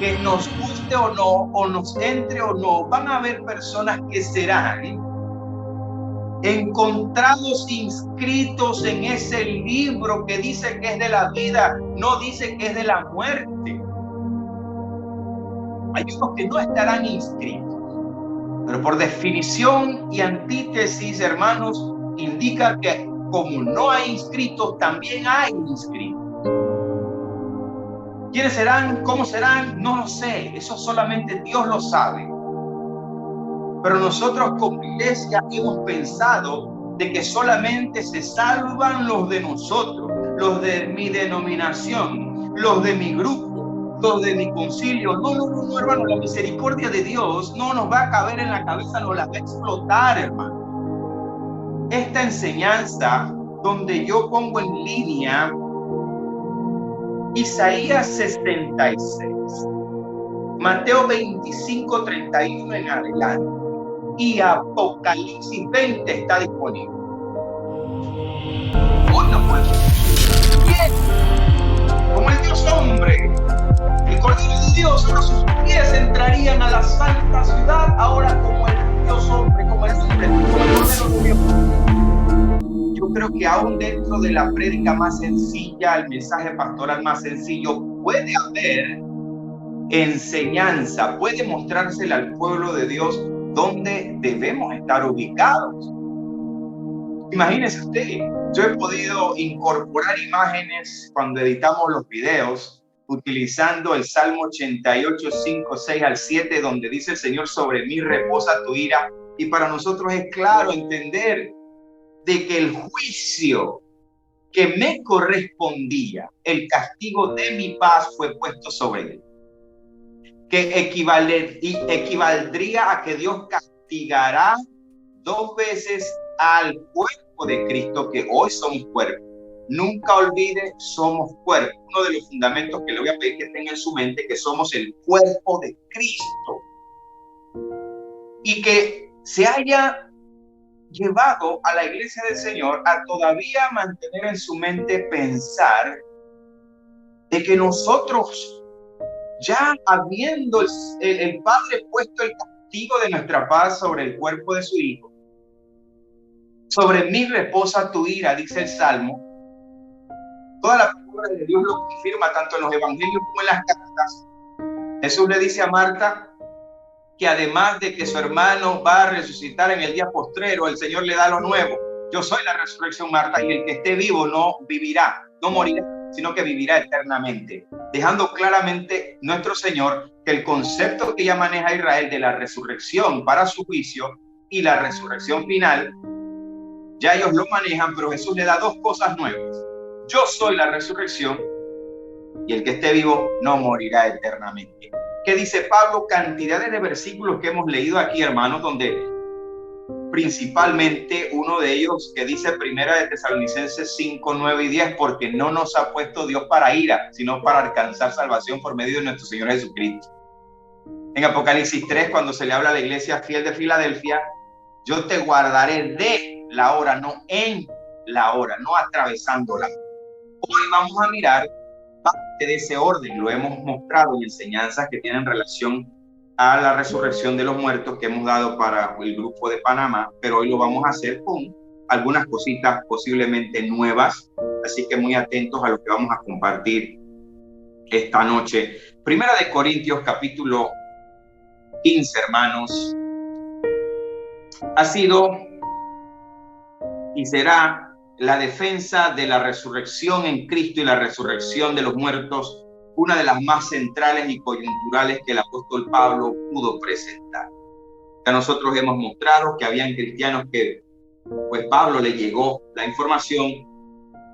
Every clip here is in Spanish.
que nos guste o no, o nos entre o no, van a haber personas que serán encontrados inscritos en ese libro que dice que es de la vida, no dice que es de la muerte. Hay unos que no estarán inscritos, pero por definición y antítesis, hermanos, indica que como no hay inscritos, también hay inscritos. ¿Quiénes serán? ¿Cómo serán? No lo sé, eso solamente Dios lo sabe. Pero nosotros como iglesia hemos pensado de que solamente se salvan los de nosotros, los de mi denominación, los de mi grupo, los de mi concilio. No, hermano, la misericordia de Dios no nos va a caber en la cabeza, nos la va a explotar, hermano. Esta enseñanza donde yo pongo en línea Isaías 66, Mateo 25, 31 en adelante, y Apocalipsis 20 está disponible. Bueno, pues, bien, como el Dios hombre, el Cordero de Dios, ahora sus pies entrarían a la santa ciudad, ahora como el Dios hombre, como el hombre, como el Cordero de Dios. Yo creo que aún dentro de la prédica más sencilla, el mensaje pastoral más sencillo, puede haber enseñanza, puede mostrársela al pueblo de Dios dónde debemos estar ubicados. Imagínese usted, yo he podido incorporar imágenes cuando editamos los videos utilizando el Salmo 88, 5, 6 al 7, donde dice el Señor: sobre mí reposa tu ira. Y para nosotros es claro entender de que el juicio que me correspondía, el castigo de mi paz, fue puesto sobre él. Que equivaldría a que Dios castigará 2 veces al cuerpo de Cristo, que hoy somos cuerpo. Nunca olvide, somos cuerpo. Uno de los fundamentos que le voy a pedir que tenga en su mente, que somos el cuerpo de Cristo. Y que se haya llevado a la iglesia del Señor a todavía mantener en su mente pensar de que nosotros, ya habiendo el Padre puesto el castigo de nuestra paz sobre el cuerpo de su Hijo, sobre mí reposa tu ira, dice el Salmo. Toda la palabra de Dios lo confirma, tanto en los evangelios como en las cartas. Jesús le dice a Marta que además de que su hermano va a resucitar en el día postrero, el Señor le da lo nuevo. Yo soy la resurrección, Marta, y el que esté vivo no vivirá, no morirá, sino que vivirá eternamente. Dejando claramente nuestro Señor que el concepto que ya maneja Israel de la resurrección para su juicio y la resurrección final, ya ellos lo manejan, pero Jesús le da 2 cosas nuevas. Yo soy la resurrección y el que esté vivo no morirá eternamente. ¿Qué dice Pablo? Cantidades de versículos que hemos leído aquí, hermanos, donde principalmente uno de ellos que dice Primera de Tesalonicenses 5, 9 y 10, porque no nos ha puesto Dios para ira, sino para alcanzar salvación por medio de nuestro Señor Jesucristo. En Apocalipsis 3, cuando se le habla a la iglesia fiel de Filadelfia, yo te guardaré de la hora, no en la hora, no atravesándola. Hoy vamos a mirar parte de ese orden, lo hemos mostrado en enseñanzas que tienen relación a la resurrección de los muertos que hemos dado para el grupo de Panamá, pero hoy lo vamos a hacer con algunas cositas posiblemente nuevas, así que muy atentos a lo que vamos a compartir esta noche. Primera de Corintios capítulo 15, hermanos, ha sido y será la defensa de la resurrección en Cristo y la resurrección de los muertos, una de las más centrales y coyunturales que el apóstol Pablo pudo presentar. Ya nosotros hemos mostrado que habían cristianos que, pues Pablo le llegó la información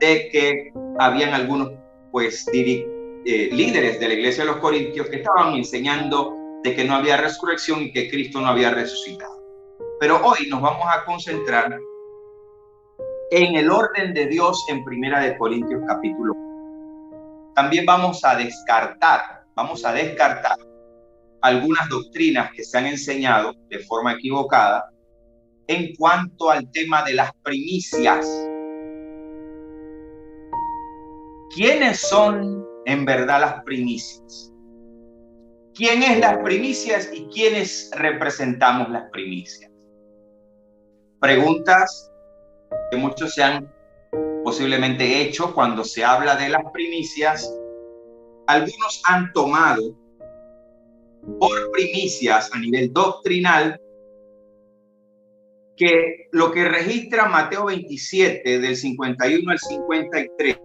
de que habían algunos, pues, líderes de la iglesia de los Corintios que estaban enseñando de que no había resurrección y que Cristo no había resucitado. Pero hoy nos vamos a concentrar en el orden de Dios en Primera de Corintios capítulo 1. También vamos a descartar algunas doctrinas que se han enseñado de forma equivocada en cuanto al tema de las primicias. ¿Quiénes son en verdad las primicias? ¿Quién es las primicias y quiénes representamos las primicias? Preguntas que muchos se han posiblemente hecho cuando se habla de las primicias. Algunos han tomado por primicias a nivel doctrinal que lo que registra Mateo 27 del 51 al 53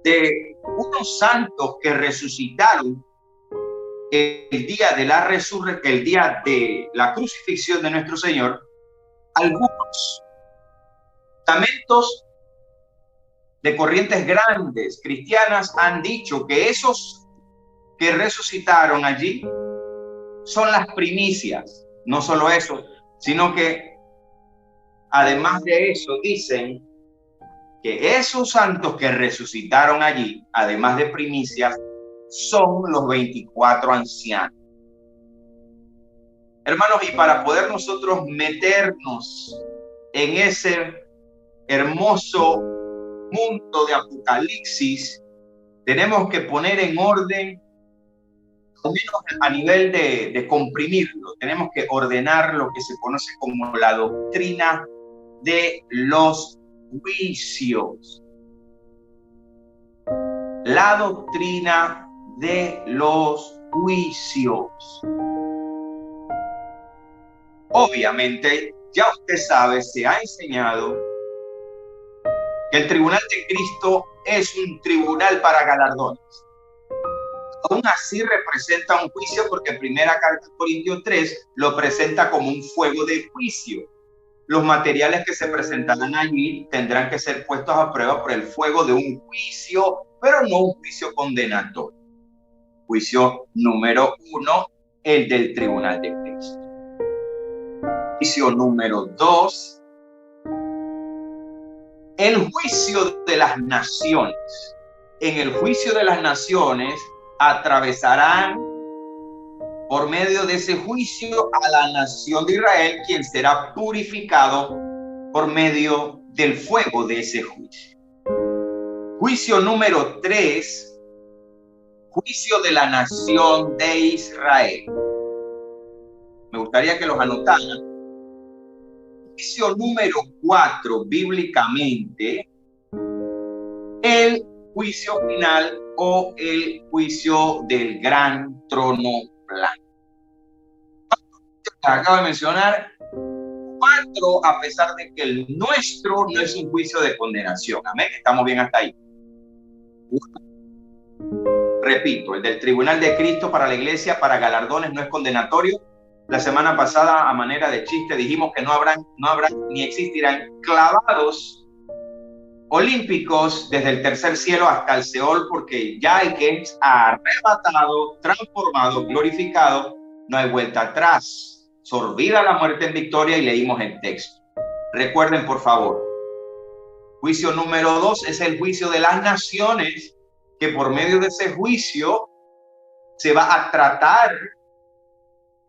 de unos santos que resucitaron el día de la resurrección, el día de la crucifixión de nuestro Señor. Algunos estamentos de corrientes grandes cristianas han dicho que esos que resucitaron allí son las primicias. No solo eso, sino que además de eso dicen que esos santos que resucitaron allí, además de primicias, son los 24 ancianos. Hermanos, y para poder nosotros meternos en ese hermoso mundo de Apocalipsis, tenemos que poner en orden, al menos a nivel de comprimirlo, tenemos que ordenar lo que se conoce como la doctrina de los juicios. La doctrina de los juicios. Obviamente, ya usted sabe, se ha enseñado que el tribunal de Cristo es un tribunal para galardones. Aún así representa un juicio porque primera carta de Corintios 3 lo presenta como un fuego de juicio. Los materiales que se presentarán allí tendrán que ser puestos a prueba por el fuego de un juicio, pero no un juicio condenatorio. Juicio número 1, el del tribunal de Cristo. Juicio número 2, el juicio de las naciones. En el juicio de las naciones atravesarán por medio de ese juicio a la nación de Israel, quien será purificado por medio del fuego de ese juicio. Juicio número 3, juicio de la nación de Israel. Me gustaría que los anotaran. Juicio número 4, bíblicamente, el juicio final o el juicio del gran trono blanco. Acabo de mencionar 4, a pesar de que el nuestro no es un juicio de condenación. Amén, estamos bien hasta ahí. Repito, el del tribunal de Cristo para la iglesia, para galardones, no es condenatorio. La semana pasada, a manera de chiste, dijimos que no habrán ni existirán clavados olímpicos desde el tercer cielo hasta el Seol, porque ya el que es arrebatado, transformado, glorificado, no hay vuelta atrás. Sorbida la muerte en victoria, y leímos el texto. Recuerden, por favor, juicio número 2 es el juicio de las naciones, que por medio de ese juicio se va a tratar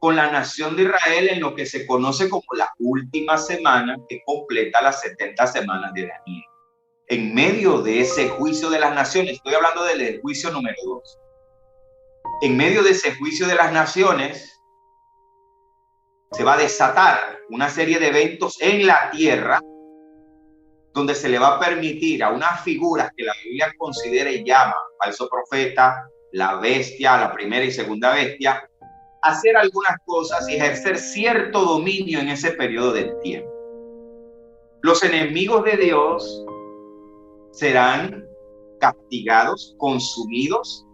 con la nación de Israel en lo que se conoce como la última semana, que completa las 70 semanas de Daniel. En medio de ese juicio de las naciones, estoy hablando del juicio número 2. En medio de ese juicio de las naciones, se va a desatar una serie de eventos en la tierra, donde se le va a permitir a unas figuras que la Biblia considera y llama falso profeta, la bestia, la primera y segunda bestia, hacer algunas cosas y ejercer cierto dominio en ese periodo de tiempo. Los enemigos de Dios serán castigados, consumidos.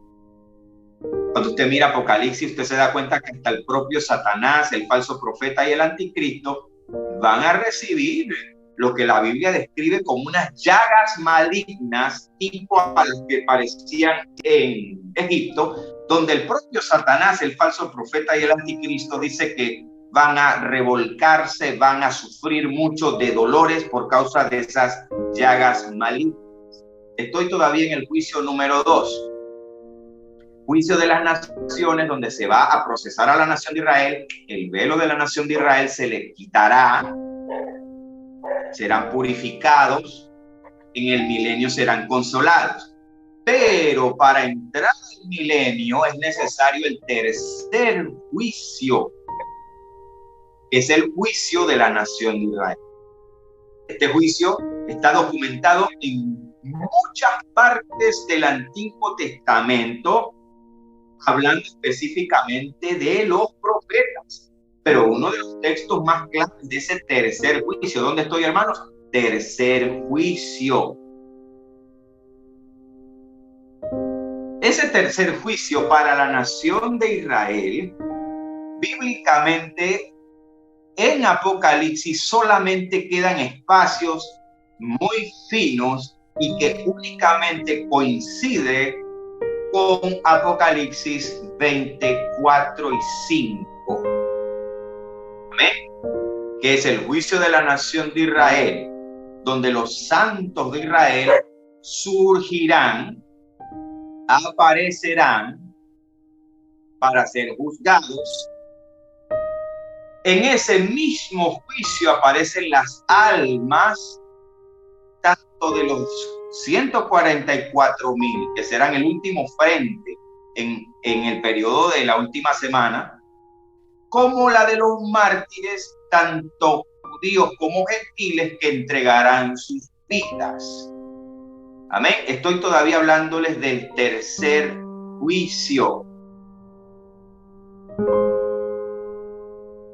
Cuando usted mira Apocalipsis, usted se da cuenta que hasta el propio Satanás, el falso profeta y el anticristo van a recibir lo que la Biblia describe como unas llagas malignas, tipo a las que parecían en Egipto, donde el propio Satanás, el falso profeta y el anticristo dice que van a revolcarse, van a sufrir mucho de dolores por causa de esas llagas malignas. Estoy todavía en el juicio número 2. Juicio de las naciones, donde se va a procesar a la nación de Israel. El velo de la nación de Israel se le quitará. Serán purificados. En el milenio serán consolados. Pero para entrar al milenio es necesario el tercer juicio, que es el juicio de la nación de Israel. Este juicio está documentado en muchas partes del Antiguo Testamento, hablando específicamente de los profetas. Pero uno de los textos más claros de ese tercer juicio, ¿dónde estoy, hermanos? Tercer juicio. Ese tercer juicio para la nación de Israel, bíblicamente, en Apocalipsis solamente quedan espacios muy finos y que únicamente coincide con Apocalipsis 24 y 5. Amén. Que es el juicio de la nación de Israel, donde los santos de Israel surgirán, aparecerán para ser juzgados. En ese mismo juicio aparecen las almas, tanto de los 144,000, que serán el último frente en el periodo de la última semana, como la de los mártires, tanto judíos como gentiles, que entregarán sus vidas. Amén. Estoy todavía hablándoles del tercer juicio.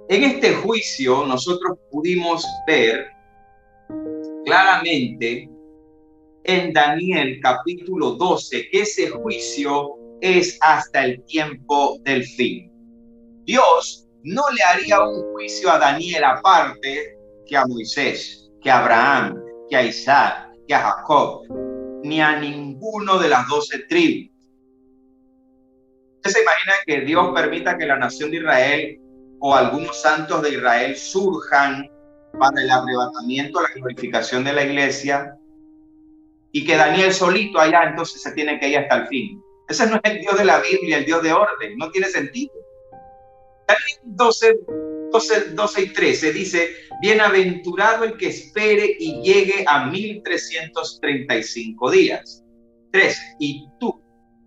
En este juicio nosotros pudimos ver claramente en Daniel capítulo 12 que ese juicio es hasta el tiempo del fin. Dios no le haría un juicio a Daniel aparte que a Moisés, que a Abraham, que a Isaac, que a Jacob, ni a ninguno de las 12 tribus. ¿Usted se imagina que Dios permita que la nación de Israel o algunos santos de Israel surjan para el arrebatamiento, la glorificación de la iglesia, y que Daniel solito allá entonces se tiene que ir hasta el fin? Ese no es el Dios de la Biblia, el Dios de orden, no tiene sentido. Daniel 12 y 13 dice: bienaventurado el que espere y llegue a 1335 días. 3. Y tú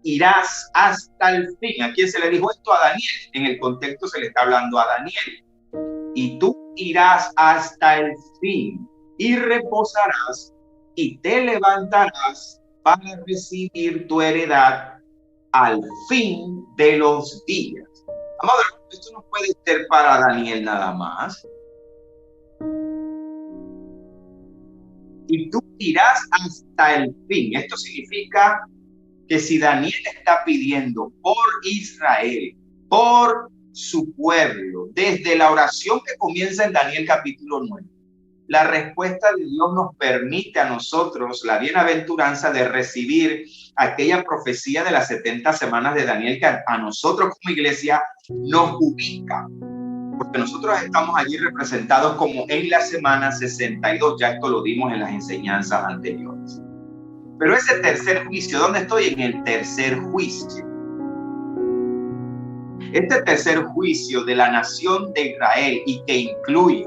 irás hasta el fin. ¿A quién se le dijo esto? A Daniel. En el contexto se le está hablando a Daniel. Y tú irás hasta el fin y reposarás y te levantarás para recibir tu heredad al fin de los días. Amado, esto no puede ser para Daniel nada más. Y tú irás hasta el fin. Esto significa que si Daniel está pidiendo por Israel, por su pueblo, desde la oración que comienza en Daniel capítulo 9, la respuesta de Dios nos permite a nosotros la bienaventuranza de recibir aquella profecía de las 70 semanas de Daniel que a nosotros como iglesia nos ubica, porque nosotros estamos allí representados como en la semana 62, ya esto lo dimos en las enseñanzas anteriores. Pero ese tercer juicio, ¿dónde estoy? En el tercer juicio. Este tercer juicio de la nación de Israel, y que incluye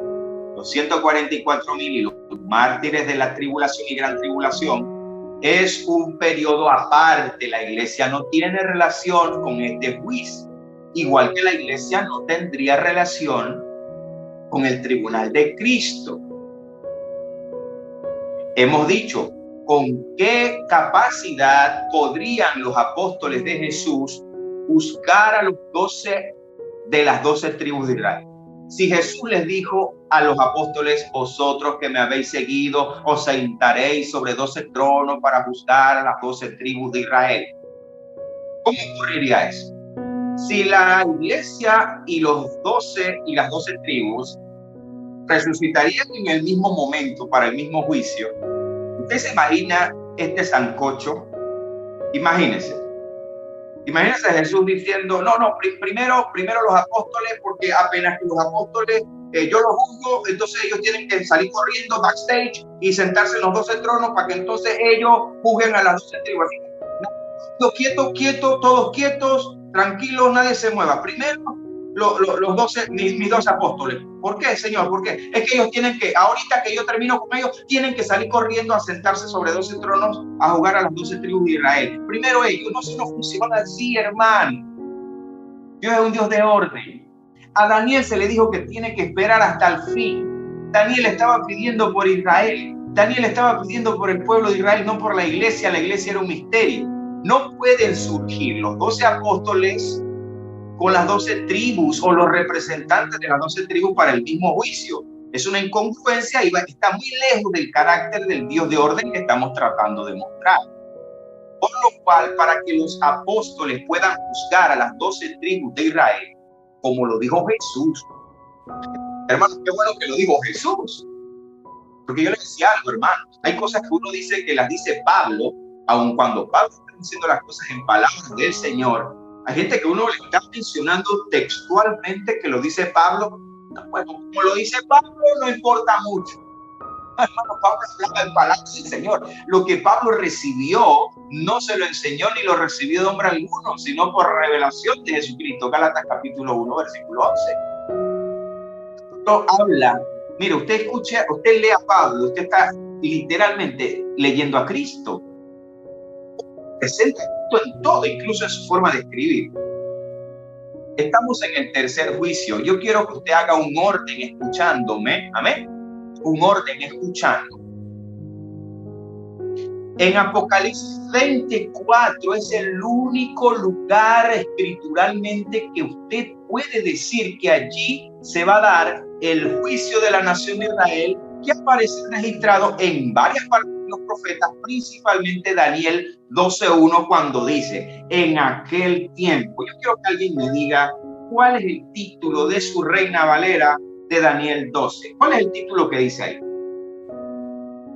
los 144,000 y los mártires de la tribulación y gran tribulación, es un periodo aparte. La iglesia no tiene relación con este juicio, igual que la iglesia no tendría relación con el tribunal de Cristo. Hemos dicho, ¿con qué capacidad podrían los apóstoles de Jesús juzgar a los 12 de las 12 tribus de Israel? Si Jesús les dijo a los apóstoles: vosotros que me habéis seguido, os sentaréis sobre 12 tronos para juzgar a las 12 tribus de Israel, ¿cómo ocurriría eso? Si la iglesia y los 12 y las 12 tribus resucitarían en el mismo momento para el mismo juicio, ¿usted se imagina este sancocho? Imagínese a Jesús diciendo: no, primero los apóstoles, porque apenas que los apóstoles yo los juzgo, entonces ellos tienen que salir corriendo backstage y sentarse en los 12 tronos para que entonces ellos juzguen a las 12 tribus. No, quieto, todos quietos, tranquilos, nadie se mueva. Primero los 12, mis 12 apóstoles. ¿Por qué, Señor? ¿Por qué? Es que ellos tienen que, ahorita que yo termino con ellos, tienen que salir corriendo a sentarse sobre 12 tronos a jugar a las 12 tribus de Israel. Primero ellos, no funciona así, hermano. Dios es un Dios de orden. A Daniel se le dijo que tiene que esperar hasta el fin. Daniel estaba pidiendo por Israel. Daniel estaba pidiendo por el pueblo de Israel, no por la iglesia. La iglesia era un misterio. No pueden surgir los 12 apóstoles con las 12 tribus o los representantes de las 12 tribus para el mismo juicio. Es una incongruencia y está muy lejos del carácter del Dios de orden que estamos tratando de mostrar. Por lo cual, para que los apóstoles puedan juzgar a las 12 tribus de Israel, como lo dijo Jesús. Hermano, qué bueno que lo dijo Jesús. Porque yo le decía algo, hermano. Hay cosas que uno dice que las dice Pablo, aun cuando Pablo está diciendo las cosas en palabras del Señor. Hay gente que uno le está mencionando textualmente que lo dice Pablo. Bueno, como lo dice Pablo, no importa mucho. Hermano, Pablo hablaba en palabras del Señor. Lo que Pablo recibió no se lo enseñó ni lo recibió de hombre alguno, sino por revelación de Jesucristo. Gálatas capítulo 1, versículo 11. Esto habla. Mire, usted lee a Pablo, usted está literalmente leyendo a Cristo. Presenta esto en todo, incluso en su forma de escribir. Estamos en el tercer juicio. Yo quiero que usted haga un orden escuchándome. Amén. Un orden escuchando. En Apocalipsis 24 es el único lugar escrituralmente que usted puede decir que allí se va a dar el juicio de la nación de Israel, que aparece registrado en varias partes de los profetas, principalmente Daniel 12:1, cuando dice, en aquel tiempo. Yo quiero que alguien me diga cuál es el título de su Reina Valera de Daniel 12. ¿Cuál es el título que dice ahí?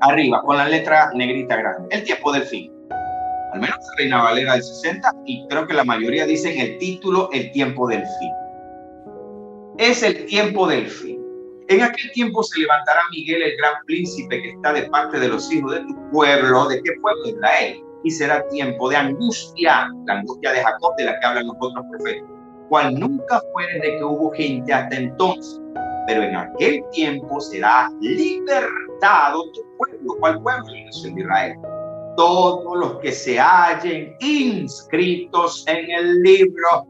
Arriba, con la letra negrita grande. El tiempo del fin. Al menos la Reina Valera del 60, y creo que la mayoría dicen el título, el tiempo del fin. Es el tiempo del fin. En aquel tiempo se levantará Miguel, el gran príncipe que está de parte de los hijos de tu pueblo. ¿De qué pueblo? Israel. Y será tiempo de angustia, la angustia de Jacob, de la que hablan los otros profetas, cual nunca fue desde que hubo gente hasta entonces. Pero en aquel tiempo será libertado tu pueblo. ¿Cuál pueblo? La nación de Israel. Todos los que se hallen inscritos en el libro.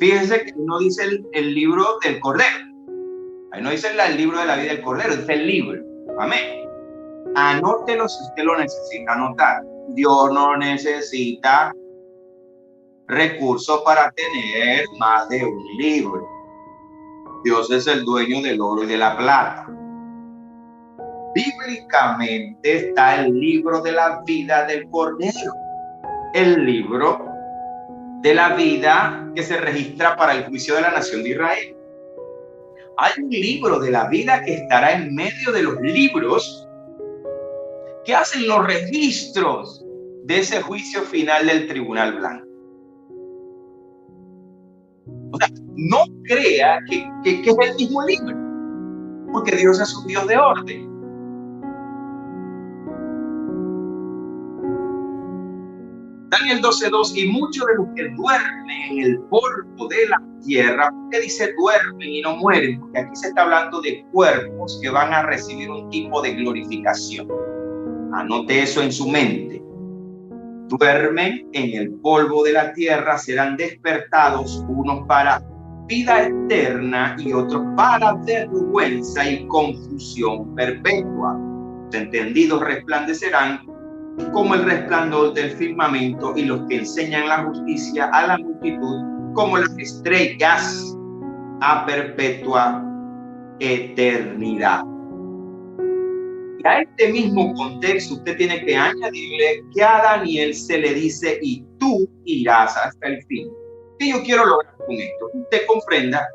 Fíjense que no dice el libro del Cordero. Ahí no dice el libro de la vida del Cordero, dice el libro. Amén. Anótelo si usted lo necesita anotar. Dios no necesita recursos para tener más de un libro. Dios es el dueño del oro y de la plata. Bíblicamente está el libro de la vida del Cordero. El libro de la vida que se registra para el juicio de la nación de Israel. Hay un libro de la vida que estará en medio de los libros que hacen los registros de ese juicio final del tribunal blanco. O sea, no crea que es el mismo libro, porque Dios es un Dios de orden. Daniel 12:2, y muchos de los que duermen en el polvo de la tierra. ¿Por qué dice duermen y no mueren? Porque aquí se está hablando de cuerpos que van a recibir un tipo de glorificación. Anote eso en su mente. Duermen en el polvo de la tierra, serán despertados, unos para vida eterna y otros para vergüenza y confusión perpetua. Los entendidos resplandecerán como el resplandor del firmamento, y los que enseñan la justicia a la multitud como las estrellas a perpetua eternidad. Y a este mismo contexto usted tiene que añadirle que a Daniel se le dice, y tú irás hasta el fin. ¿Qué yo quiero lograr con esto? Que usted comprenda,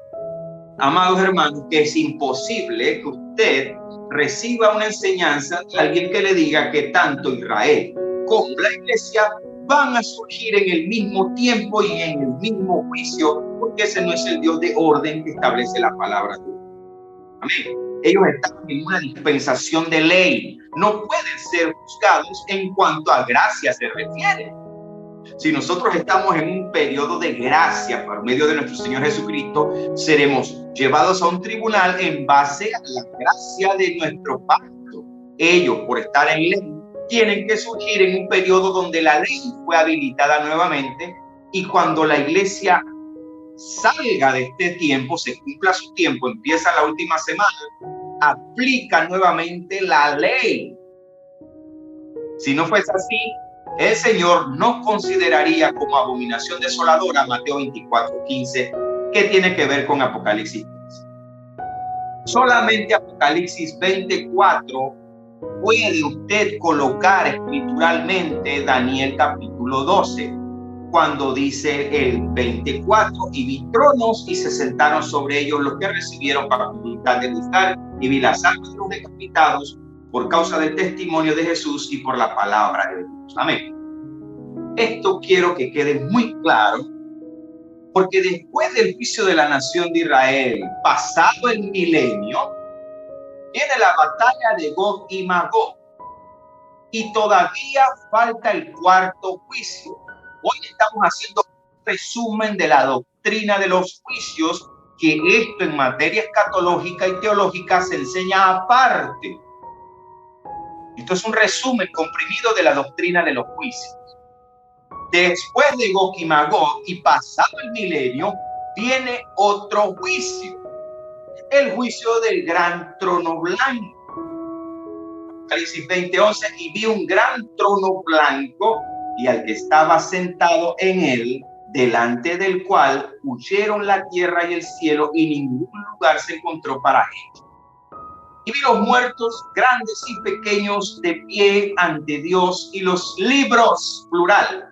amados hermanos, que es imposible que usted reciba una enseñanza de alguien que le diga que tanto Israel como la iglesia van a surgir en el mismo tiempo y en el mismo juicio, porque ese no es el Dios de orden que establece la palabra de Dios. Amén. Ellos están en una dispensación de ley. No pueden ser juzgados en cuanto a gracia se refiere. Si nosotros estamos en un periodo de gracia por medio de nuestro Señor Jesucristo, seremos llevados a un tribunal en base a la gracia de nuestro pacto. Ellos, por estar en ley, tienen que surgir en un periodo donde la ley fue habilitada nuevamente, y cuando la iglesia salga de este tiempo, se cumpla su tiempo, empieza la última semana, aplica nuevamente la ley. Si no fuese así, el Señor nos consideraría como abominación desoladora, Mateo 24:15, que tiene que ver con Apocalipsis 15. Solamente Apocalipsis 24 puede usted colocar escrituralmente Daniel capítulo 12, cuando dice el 24, y vi tronos y se sentaron sobre ellos los que recibieron facultad de juzgar, y vi las almas de los decapitados por causa del testimonio de Jesús y por la palabra de Dios. Amén. Esto quiero que quede muy claro, porque después del juicio de la nación de Israel, pasado el milenio, viene la batalla de Gog y Magog, y todavía falta el cuarto juicio. Hoy estamos haciendo un resumen de la doctrina de los juicios, que esto en materia escatológica y teológica se enseña aparte. Esto es un resumen comprimido de la doctrina de los juicios. Después de Gog y Magog y pasado el milenio, viene otro juicio, el juicio del gran trono blanco. Apocalipsis 20:11, y vi un gran trono blanco y al que estaba sentado en él, delante del cual huyeron la tierra y el cielo, y ningún lugar se encontró para ellos. Y vi los muertos, grandes y pequeños, de pie ante Dios, y los libros, plural,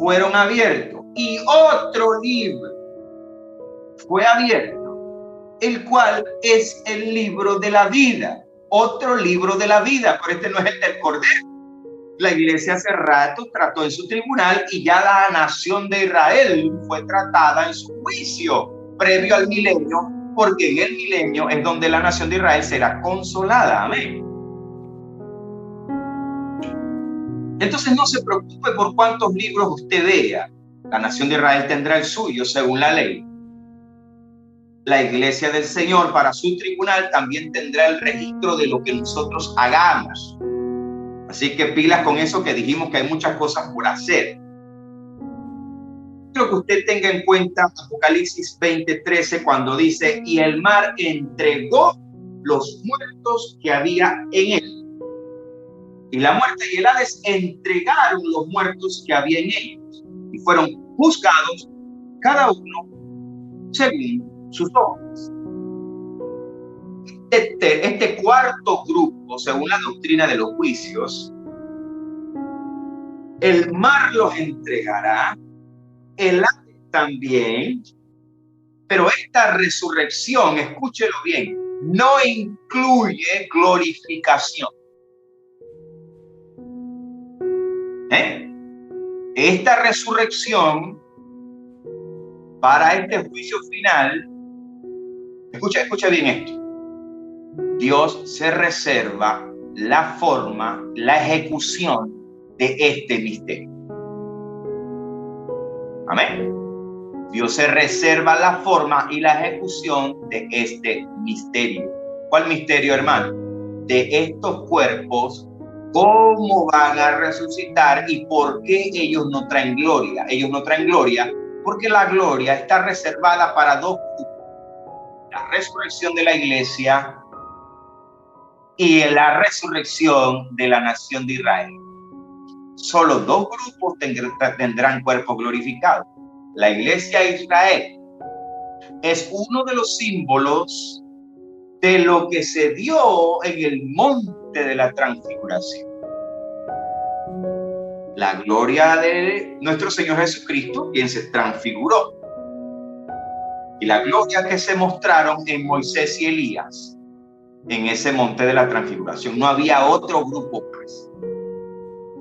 fueron abiertos. Y otro libro fue abierto, el cual es el libro de la vida. Otro libro de la vida, pero este no es el del Cordero. La iglesia hace rato trató en su tribunal, y ya la nación de Israel fue tratada en su juicio previo al milenio, porque en el milenio es donde la nación de Israel será consolada. Amén. Entonces no se preocupe por cuántos libros usted vea. La nación de Israel tendrá el suyo según la ley. La iglesia del Señor, para su tribunal, también tendrá el registro de lo que nosotros hagamos. Así que pilas con eso, que dijimos que hay muchas cosas por hacer. Quiero que usted tenga en cuenta Apocalipsis 20:13, cuando dice: y el mar entregó los muertos que había en él. Y la muerte y el Hades entregaron los muertos que había en ellos, y fueron juzgados cada uno según sus obras. Este cuarto grupo, según la doctrina de los juicios, el mar los entregará, el Hades también, pero esta resurrección, escúchelo bien, no incluye glorificación. Esta resurrección para este juicio final, escucha bien esto. Dios se reserva la forma, la ejecución de este misterio. Amén. Dios se reserva la forma y la ejecución de este misterio. ¿Cuál misterio, hermano? De estos cuerpos, cómo van a resucitar y por qué ellos no traen gloria. Ellos no traen gloria porque la gloria está reservada para dos grupos: la resurrección de la iglesia y la resurrección de la nación de Israel. Solo dos grupos tendrán cuerpos glorificados. La iglesia de Israel es uno de los símbolos de lo que se dio en el monte de la transfiguración. La gloria de nuestro Señor Jesucristo, quien se transfiguró, y la gloria que se mostraron en Moisés y Elías en ese monte de la transfiguración. No había otro grupo más,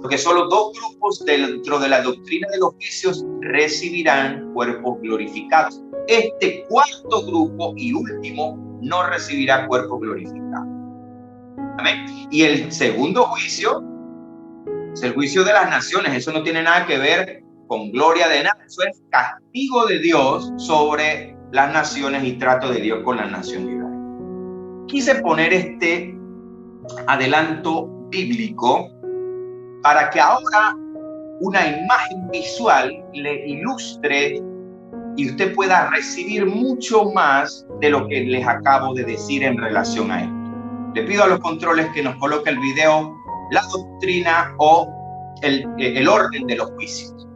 porque solo dos grupos dentro de la doctrina de los juicios recibirán cuerpos glorificados. Este cuarto grupo y último no recibirá cuerpos glorificados. Amén. Y el segundo juicio es el juicio de las naciones. Eso no tiene nada que ver con gloria de nada. Eso es castigo de Dios sobre las naciones y trato de Dios con la nación de Israel. Quise poner este adelanto bíblico para que ahora una imagen visual le ilustre y usted pueda recibir mucho más de lo que les acabo de decir en relación a esto. Le pido a los controles que nos coloque el video, la doctrina o el orden de los juicios.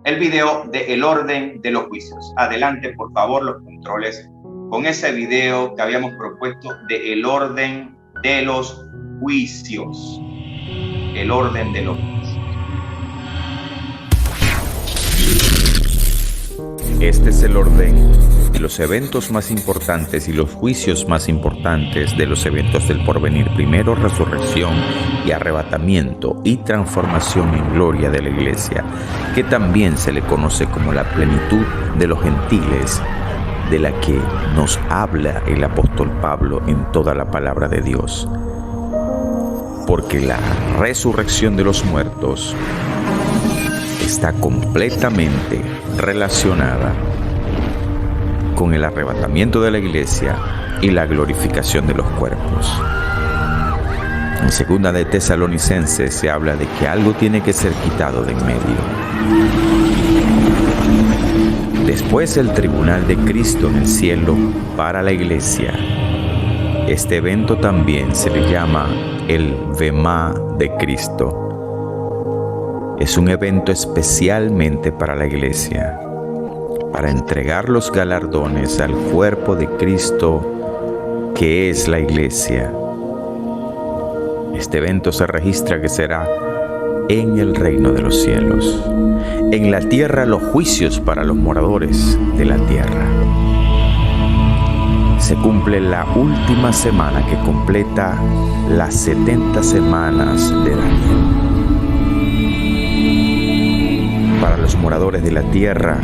El video de el orden de los juicios. Adelante, por favor, los controles con ese video que habíamos propuesto de el orden de los juicios. El orden de los juicios. Este es el orden de los eventos más importantes y los juicios más importantes de los eventos del porvenir. Primero, resurrección y arrebatamiento y transformación en gloria de la iglesia, que también se le conoce como la plenitud de los gentiles, de la que nos habla el apóstol Pablo en toda la palabra de Dios. Porque la resurrección de los muertos está completamente relacionada con el arrebatamiento de la iglesia y la glorificación de los cuerpos. En segunda de Tesalonicenses se habla de que algo tiene que ser quitado de en medio. Después el tribunal de Cristo en el cielo para la iglesia. Este evento también se le llama el Bemá de Cristo. Es un evento especialmente para la iglesia, para entregar los galardones al cuerpo de Cristo, que es la iglesia. Este evento se registra que será en el reino de los cielos. En la tierra, los juicios para los moradores de la tierra. Se cumple la última semana que completa las 70 semanas de Daniel. Para los moradores de la tierra,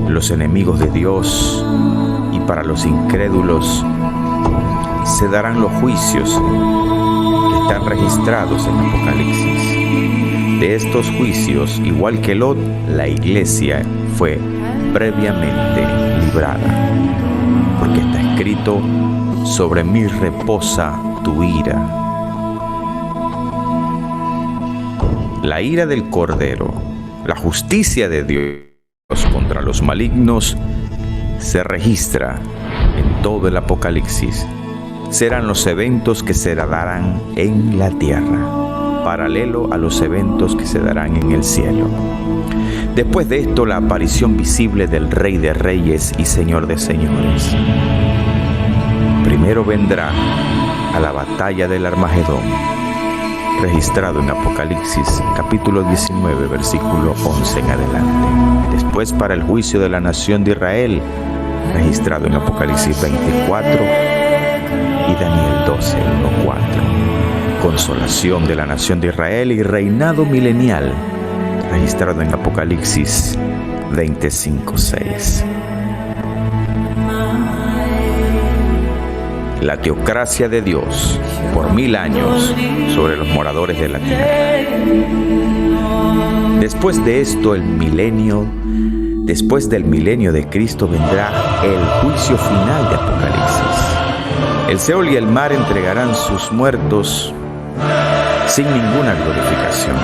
los enemigos de Dios y para los incrédulos se darán los juicios que están registrados en Apocalipsis. De estos juicios, igual que Lot, la iglesia fue previamente librada, porque está escrito: sobre mí reposa tu ira. La ira del Cordero, la justicia de Dios contra los malignos, se registra en todo el Apocalipsis. Serán los eventos que se darán en la tierra, paralelo a los eventos que se darán en el cielo. Después de esto, la aparición visible del Rey de Reyes y Señor de Señores. Primero vendrá a la batalla del Armagedón, registrado en Apocalipsis capítulo 19, versículo 11 en adelante. Después para el juicio de la nación de Israel, registrado en Apocalipsis 24 y Daniel 12, 1, 4. Consolación de la nación de Israel y reinado milenial, registrado en Apocalipsis 25, 6. La teocracia de Dios por 1000 años sobre los moradores de la tierra. Después de esto, después del milenio de Cristo, vendrá el juicio final de Apocalipsis. El Seol y el mar entregarán sus muertos sin ninguna glorificación.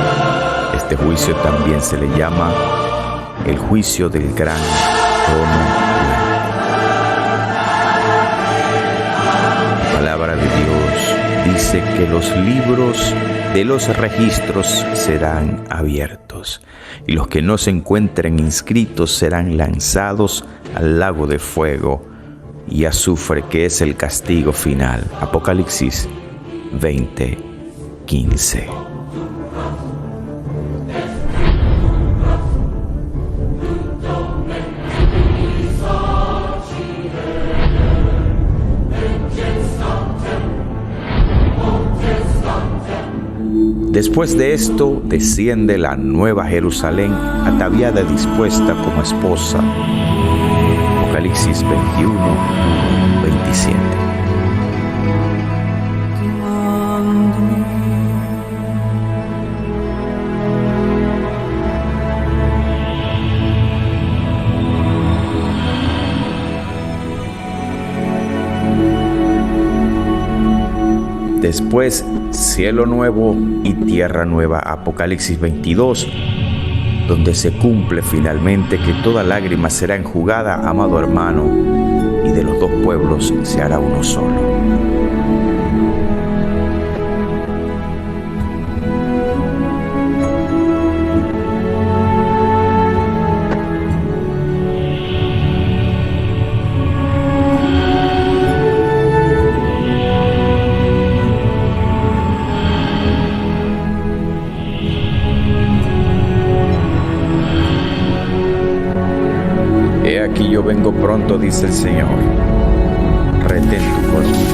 Este juicio también se le llama el juicio del gran trono. La palabra de Dios dice que los libros de los registros serán abiertos y los que no se encuentren inscritos serán lanzados al lago de fuego y azufre, que es el castigo final. Apocalipsis 20, 15. Después de esto, desciende la nueva Jerusalén, ataviada y dispuesta como esposa. Apocalipsis 21, 27. después cielo nuevo y tierra nueva, Apocalipsis 22, donde se cumple finalmente que toda lágrima será enjugada, amado hermano, y de los dos pueblos se hará uno solo. Aquí yo vengo pronto, dice el Señor. Retén tu corazón.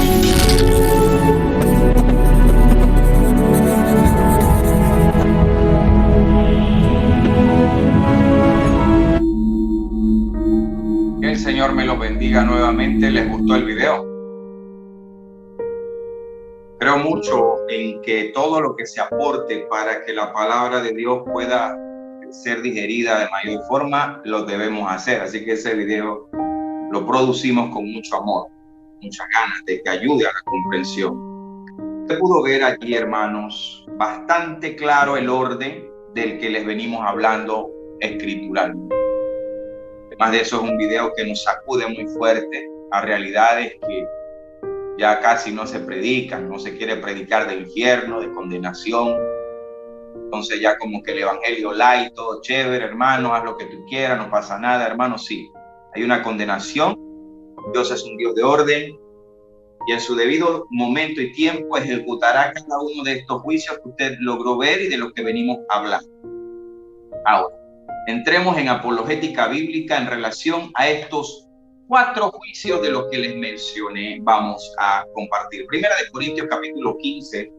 Que el Señor me los bendiga nuevamente. ¿Les gustó el video? Creo mucho en que todo lo que se aporte para que la palabra de Dios pueda ser digerida de mayor forma, lo debemos hacer. Así que ese video lo producimos con mucho amor, muchas ganas de que ayude a la comprensión. Usted pudo ver aquí, hermanos, bastante claro el orden del que les venimos hablando escrituralmente. Además de eso, es un video que nos sacude muy fuerte a realidades que ya casi no se predican. No se quiere predicar de infierno, de condenación. Entonces ya como que el evangelio light, todo chévere, hermano, haz lo que tú quieras, no pasa nada, hermano. Sí, hay una condenación. Dios es un Dios de orden y en su debido momento y tiempo ejecutará cada uno de estos juicios que usted logró ver y de los que venimos hablando. Ahora, entremos en apologética bíblica en relación a estos 4 juicios de los que les mencioné. Vamos a compartir. Primera de Corintios capítulo 15.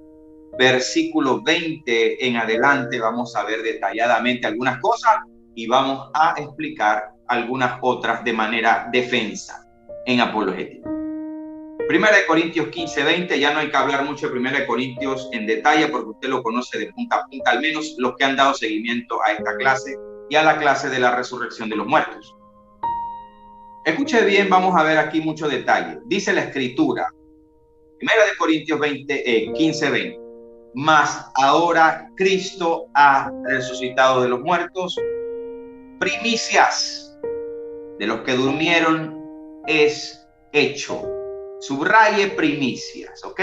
Versículo 20 en adelante vamos a ver detalladamente algunas cosas y vamos a explicar algunas otras de manera defensa en apologética. Primera de Corintios 15, 20, ya no hay que hablar mucho de Primera de Corintios en detalle porque usted lo conoce de punta a punta, al menos los que han dado seguimiento a esta clase y a la clase de la resurrección de los muertos. Escuche bien, vamos a ver aquí mucho detalle. Dice la Escritura, Primera de Corintios 15, 20. Mas ahora Cristo ha resucitado de los muertos, primicias de los que durmieron es hecho. Subraye primicias, ¿ok?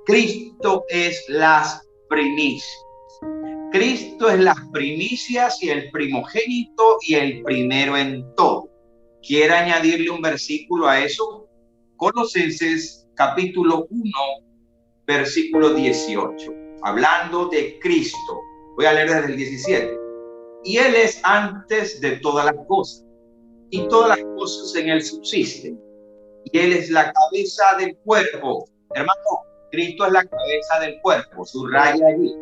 Cristo es las primicias. Cristo es las primicias y el primogénito y el primero en todo. ¿Quiere añadirle un versículo a eso? Colosenses capítulo 1. Versículo 18, hablando de Cristo. Voy a leer desde el 17. Y Él es antes de todas las cosas, y todas las cosas en Él subsisten. Y Él es la cabeza del cuerpo. Hermano, Cristo es la cabeza del cuerpo. Subraya allí.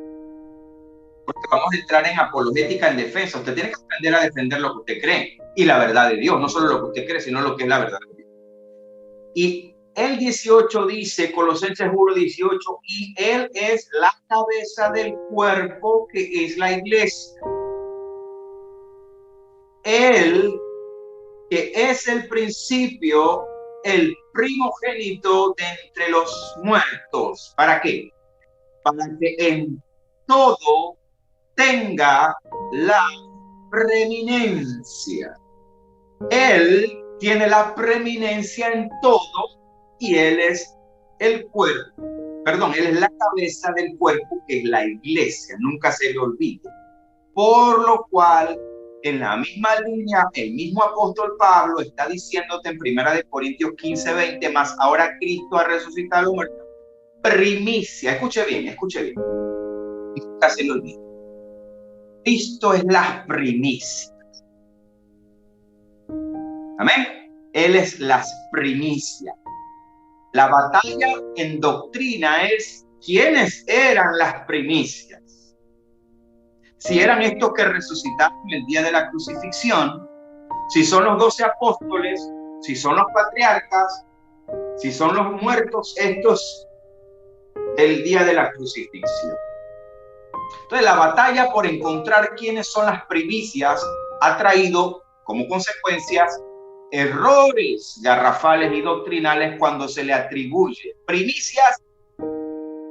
Porque vamos a entrar en apologética, en defensa. Usted tiene que aprender a defender lo que usted cree y la verdad de Dios. No solo lo que usted cree, sino lo que es la verdad de Dios. Y el 18 dice, Colosenses 1, 18, y Él es la cabeza del cuerpo que es la iglesia. Él, que es el principio, el primogénito de entre los muertos. ¿Para qué? Para que en todo tenga la preeminencia. Él tiene la preeminencia en todo. Y Él es el cuerpo, Él es la cabeza del cuerpo que es la iglesia, nunca se le olvide. Por lo cual, en la misma línea, el mismo apóstol Pablo está diciéndote en Primera de Corintios 15, 20, más ahora Cristo ha resucitado a los muertos. Primicia, escuche bien, nunca se le olvide. Cristo es las primicias. Amén. Él es las primicias. La batalla en doctrina es quiénes eran las primicias. Si eran estos que resucitaron el día de la crucifixión, si son los 12 apóstoles, si son los patriarcas, si son los muertos estos del día de la crucifixión. Entonces la batalla por encontrar quiénes son las primicias ha traído como consecuencias errores garrafales y doctrinales cuando se le atribuye primicias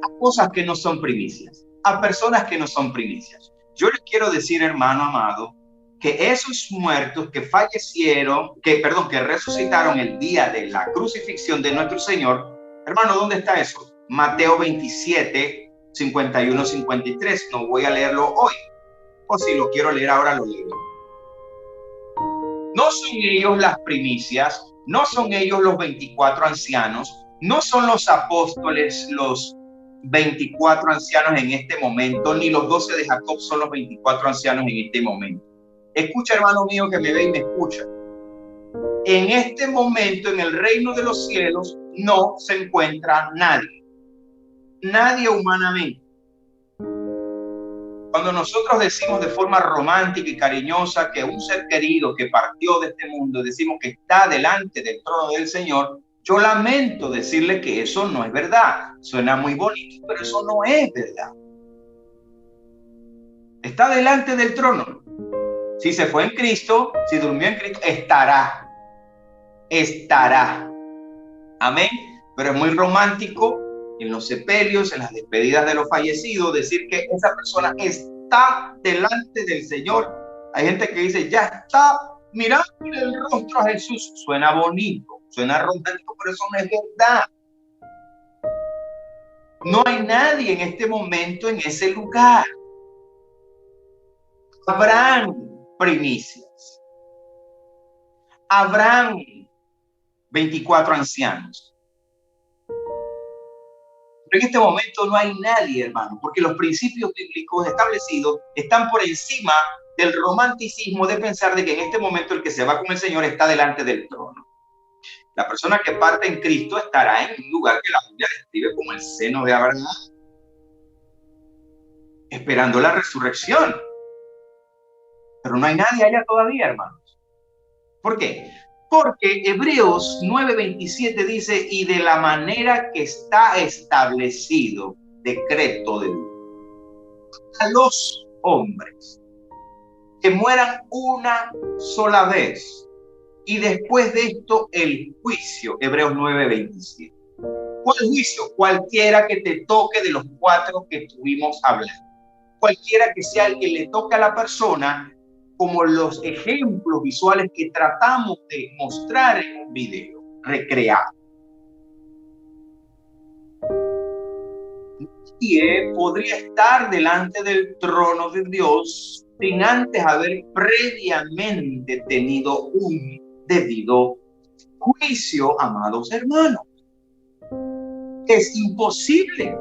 a cosas que no son primicias, a personas que no son primicias. Yo les quiero decir, hermano amado, que esos muertos que fallecieron, que resucitaron el día de la crucifixión de nuestro Señor, hermano, ¿dónde está eso? Mateo 27, 51, 53. No voy a leerlo hoy, o si lo quiero leer ahora, lo leo. No son ellos las primicias, no son ellos los 24 ancianos, no son los apóstoles los 24 ancianos en este momento, ni los 12 de Jacob son los 24 ancianos en este momento. Escucha, hermano mío, que me ve y me escucha. En este momento, en el reino de los cielos, no se encuentra nadie. Nadie humanamente. Cuando nosotros decimos de forma romántica y cariñosa que un ser querido que partió de este mundo, decimos que está delante del trono del Señor, yo lamento decirle que eso no es verdad. Suena muy bonito, pero eso no es verdad. Está delante del trono. Si se fue en Cristo, si durmió en Cristo, estará. Amén. Pero es muy romántico en los sepelios, en las despedidas de los fallecidos, decir que esa persona está delante del Señor. Hay gente que dice, ya está mirando el rostro a Jesús. Suena bonito, suena romántico, pero eso no es verdad. No hay nadie en este momento en ese lugar. Habrán primicias. Habrán 24 ancianos. Pero en este momento no hay nadie, hermano, porque los principios bíblicos establecidos están por encima del romanticismo de pensar de que en este momento el que se va con el Señor está delante del trono. La persona que parte en Cristo estará en un lugar que la Biblia describe como el seno de Abraham, esperando la resurrección. Pero no hay nadie allá todavía, hermanos. ¿Por qué? Porque Hebreos 9:27 dice, y de la manera que está establecido, decreto de Dios, a los hombres que mueran una sola vez, y después de esto el juicio. Hebreos 9:27. ¿Cuál juicio? Cualquiera que te toque de los 4 que estuvimos hablando. Cualquiera que sea el que le toque a la persona, como los ejemplos visuales que tratamos de mostrar en un video, recreado. Nadie podría estar delante del trono de Dios sin antes haber previamente tenido un debido juicio, amados hermanos. Es imposible.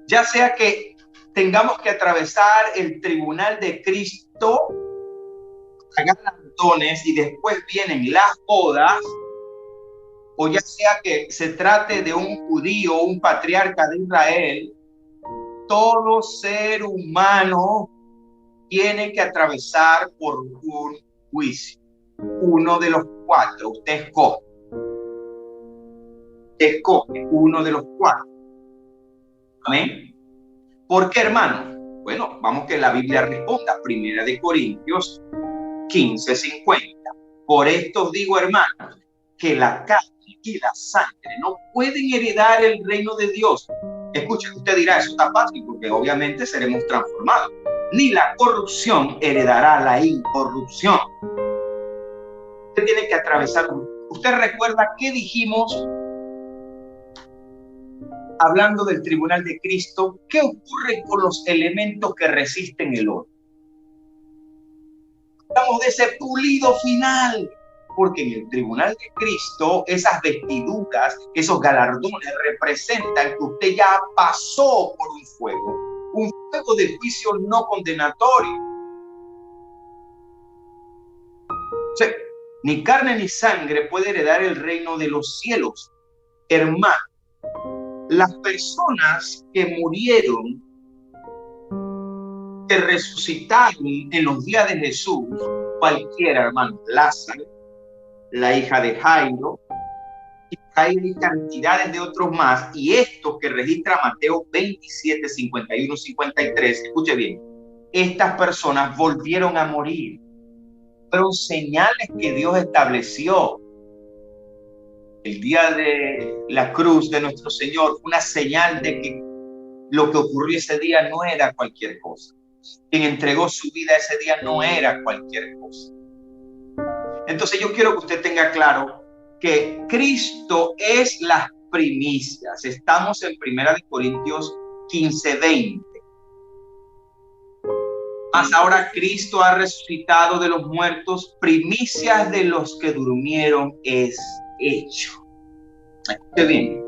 Ya sea que tengamos que atravesar el tribunal de Cristo, galardones, y después vienen las bodas, o ya sea que se trate de un judío, un patriarca de Israel, todo ser humano tiene que atravesar por un juicio. Uno de los 4, usted escoge. Escoge uno de los 4. Amén. ¿Por qué, hermano? Bueno, vamos que la Biblia responda. 1 Corintios 15:50. Por esto os digo, hermanos, que la carne y la sangre no pueden heredar el reino de Dios. Escuche, usted dirá, eso está fácil, porque obviamente seremos transformados. Ni la corrupción heredará la incorrupción. Usted tiene que atravesar. ¿Usted recuerda qué dijimos hablando del tribunal de Cristo? ¿Qué ocurre con los elementos que resisten el oro? Hablamos de ese pulido final, porque en el tribunal de Cristo esas vestiduras, esos galardones representan que usted ya pasó por un fuego de juicio no condenatorio. O sea, ni carne ni sangre puede heredar el reino de los cielos. Hermano, las personas que murieron, que resucitaron en los días de Jesús, cualquiera, hermano, Lázaro, la hija de Jairo, y hay cantidades de otros más, y esto que registra Mateo 27, 51, 53, escuche bien, estas personas volvieron a morir. Fueron señales que Dios estableció. El día de la cruz de nuestro Señor fue una señal de que lo que ocurrió ese día no era cualquier cosa. Quien entregó su vida ese día no era cualquier cosa. Entonces yo quiero que usted tenga claro que Cristo es las primicias. Estamos en 1 Corintios 15:20. Mas ahora Cristo ha resucitado de los muertos, primicias de los que durmieron es hecho. Escuche bien.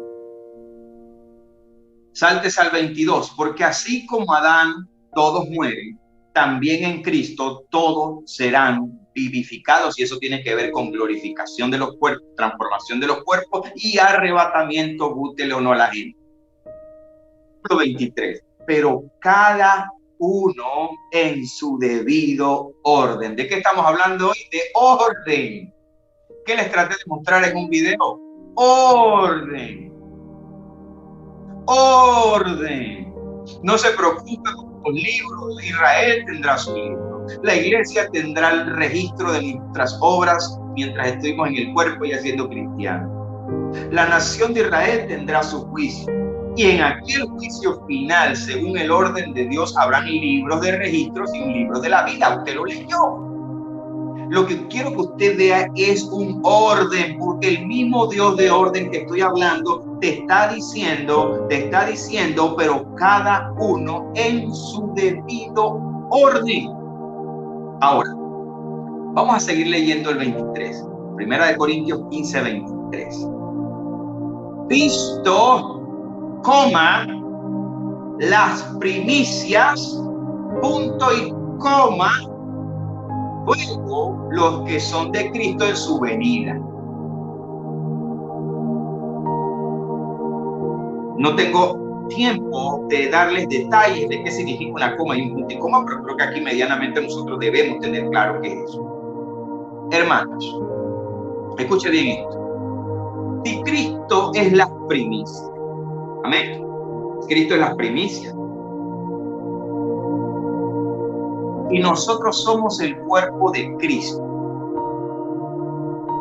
Sáltese al 22, porque así como Adán todos mueren, también en Cristo todos serán vivificados, y eso tiene que ver con glorificación de los cuerpos, transformación de los cuerpos y arrebatamiento, gústele o no a la gente. 23, pero cada uno en su debido orden. ¿De qué estamos hablando hoy? De orden. ¿Qué les traté de mostrar en un video? Orden. Orden. No se preocupe por los libros. Israel tendrá su libro. La iglesia tendrá el registro de nuestras obras mientras estuvimos en el cuerpo y haciendo cristianos. La nación de Israel tendrá su juicio. Y en aquel juicio final, según el orden de Dios, habrán libros de registros y un libro de la vida. Usted lo leyó. Lo que quiero que usted vea es un orden, porque el mismo Dios de orden que estoy hablando te está diciendo, pero cada uno en su debido orden. Ahora, vamos a seguir leyendo el 23. 1 Corintios 15:23. Cristo, las primicias, punto y coma, luego los que son de Cristo en su venida. No tengo tiempo de darles detalles de qué significa una coma y un punto y coma, pero creo que aquí medianamente nosotros debemos tener claro qué es eso. Hermanos, escuche bien esto. Si Cristo es la primicia, amén. Cristo es la primicia. Y nosotros somos el cuerpo de Cristo.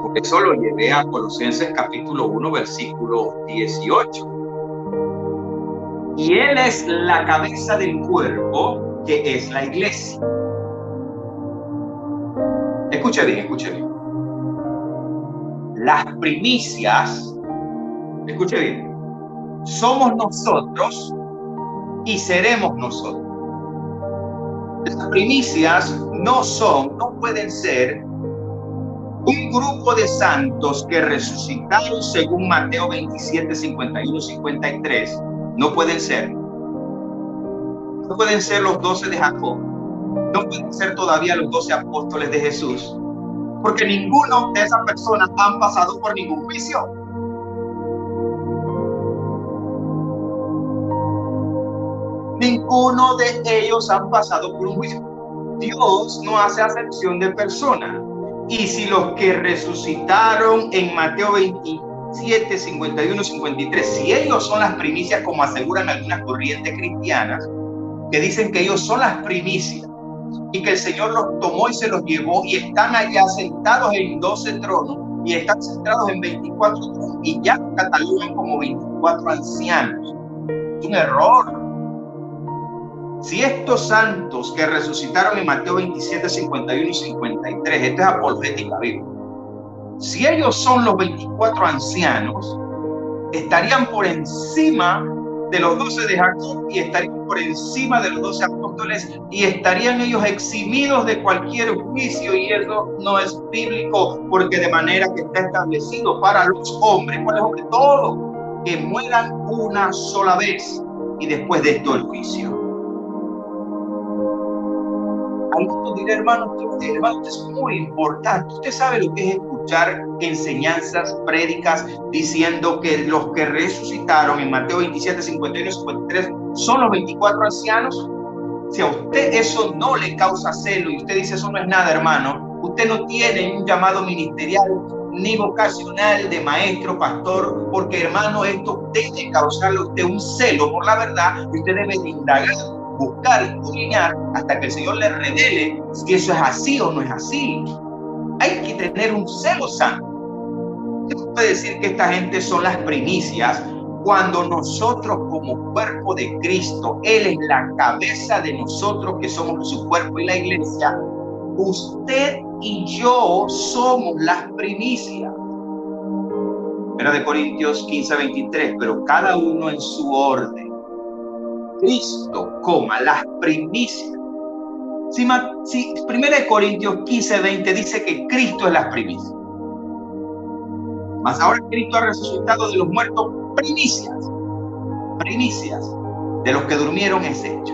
Por eso lo llevé a Colosenses capítulo 1, versículo 18. Y Él es la cabeza del cuerpo, que es la iglesia. Escuche bien, escuche bien. Las primicias, escuche bien, somos nosotros y seremos nosotros. Las primicias no pueden ser un grupo de santos que resucitaron según Mateo 27, 51, 53. No pueden ser. No pueden ser los 12 de Jacob. No pueden ser todavía los 12 apóstoles de Jesús. Porque ninguno de esas personas han pasado por ningún juicio. Ninguno de ellos han pasado por un juicio. Dios no hace acepción de personas. Y si los que resucitaron en Mateo 27, 51, 53, si ellos son las primicias, como aseguran algunas corrientes cristianas, que dicen que ellos son las primicias y que el Señor los tomó y se los llevó y están allá sentados en 12 tronos y están sentados en 24 tronos y ya catalogan como 24 ancianos. Es un error. Si estos santos que resucitaron en Mateo 27, 51 y 53, esto es apologética bíblica, si ellos son los 24 ancianos, estarían por encima de los 12 de Jacob y estarían por encima de los 12 apóstoles y estarían ellos eximidos de cualquier juicio, y eso no es bíblico, porque de manera que está establecido para los hombres, ¿cuál es hombre? Todo, que mueran una sola vez y después de esto el juicio. Algunos dirán, hermano, esto es muy importante. Usted sabe lo que es escuchar enseñanzas, prédicas, diciendo que los que resucitaron en Mateo 27, 51 y 53 son los 24 ancianos. Si a usted eso no le causa celo y usted dice eso no es nada, hermano, usted no tiene un llamado ministerial ni vocacional de maestro, pastor, porque, hermano, esto debe causarle a usted un celo por la verdad y usted debe indagar, buscar, escudriñar hasta que el Señor le revele si eso es así o no es así. Hay que tener un celo santo. Usted puede decir que esta gente son las primicias cuando nosotros como cuerpo de Cristo, Él es la cabeza de nosotros que somos su cuerpo y la iglesia, usted y yo somos las primicias. Primera de Corintios 15:23, pero cada uno en su orden. Cristo, las primicias. Si Primera de Corintios 15:20 dice que Cristo es las primicias. Mas ahora Cristo ha resucitado de los muertos, primicias de los que durmieron es hecho.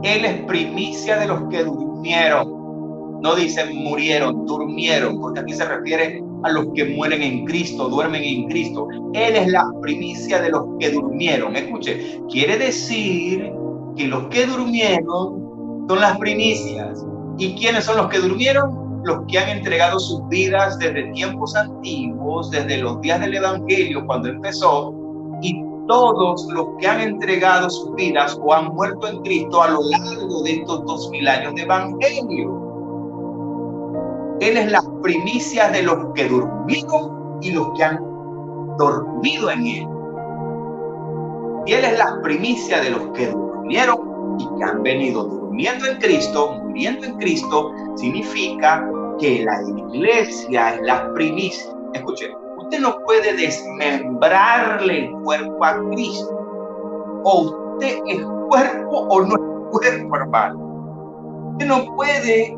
Él es primicia de los que durmieron. No dicen murieron, durmieron, porque aquí se refiere a los que mueren en Cristo, duermen en Cristo. Él es la primicia de los que durmieron. Escuche, quiere decir que los que durmieron son las primicias. ¿Y quiénes son los que durmieron? Los que han entregado sus vidas desde tiempos antiguos, desde los días del Evangelio, cuando empezó, y todos los que han entregado sus vidas o han muerto en Cristo a lo largo de estos 2000 años de Evangelio. Él es la primicia de los que durmieron y los que han dormido en Él. Y Él es la primicia de los que durmieron y que han venido durmiendo en Cristo, muriendo en Cristo. Significa que la iglesia es la primicia. Escuche, usted no puede desmembrarle el cuerpo a Cristo. O usted es cuerpo o no es cuerpo, hermano. Usted no puede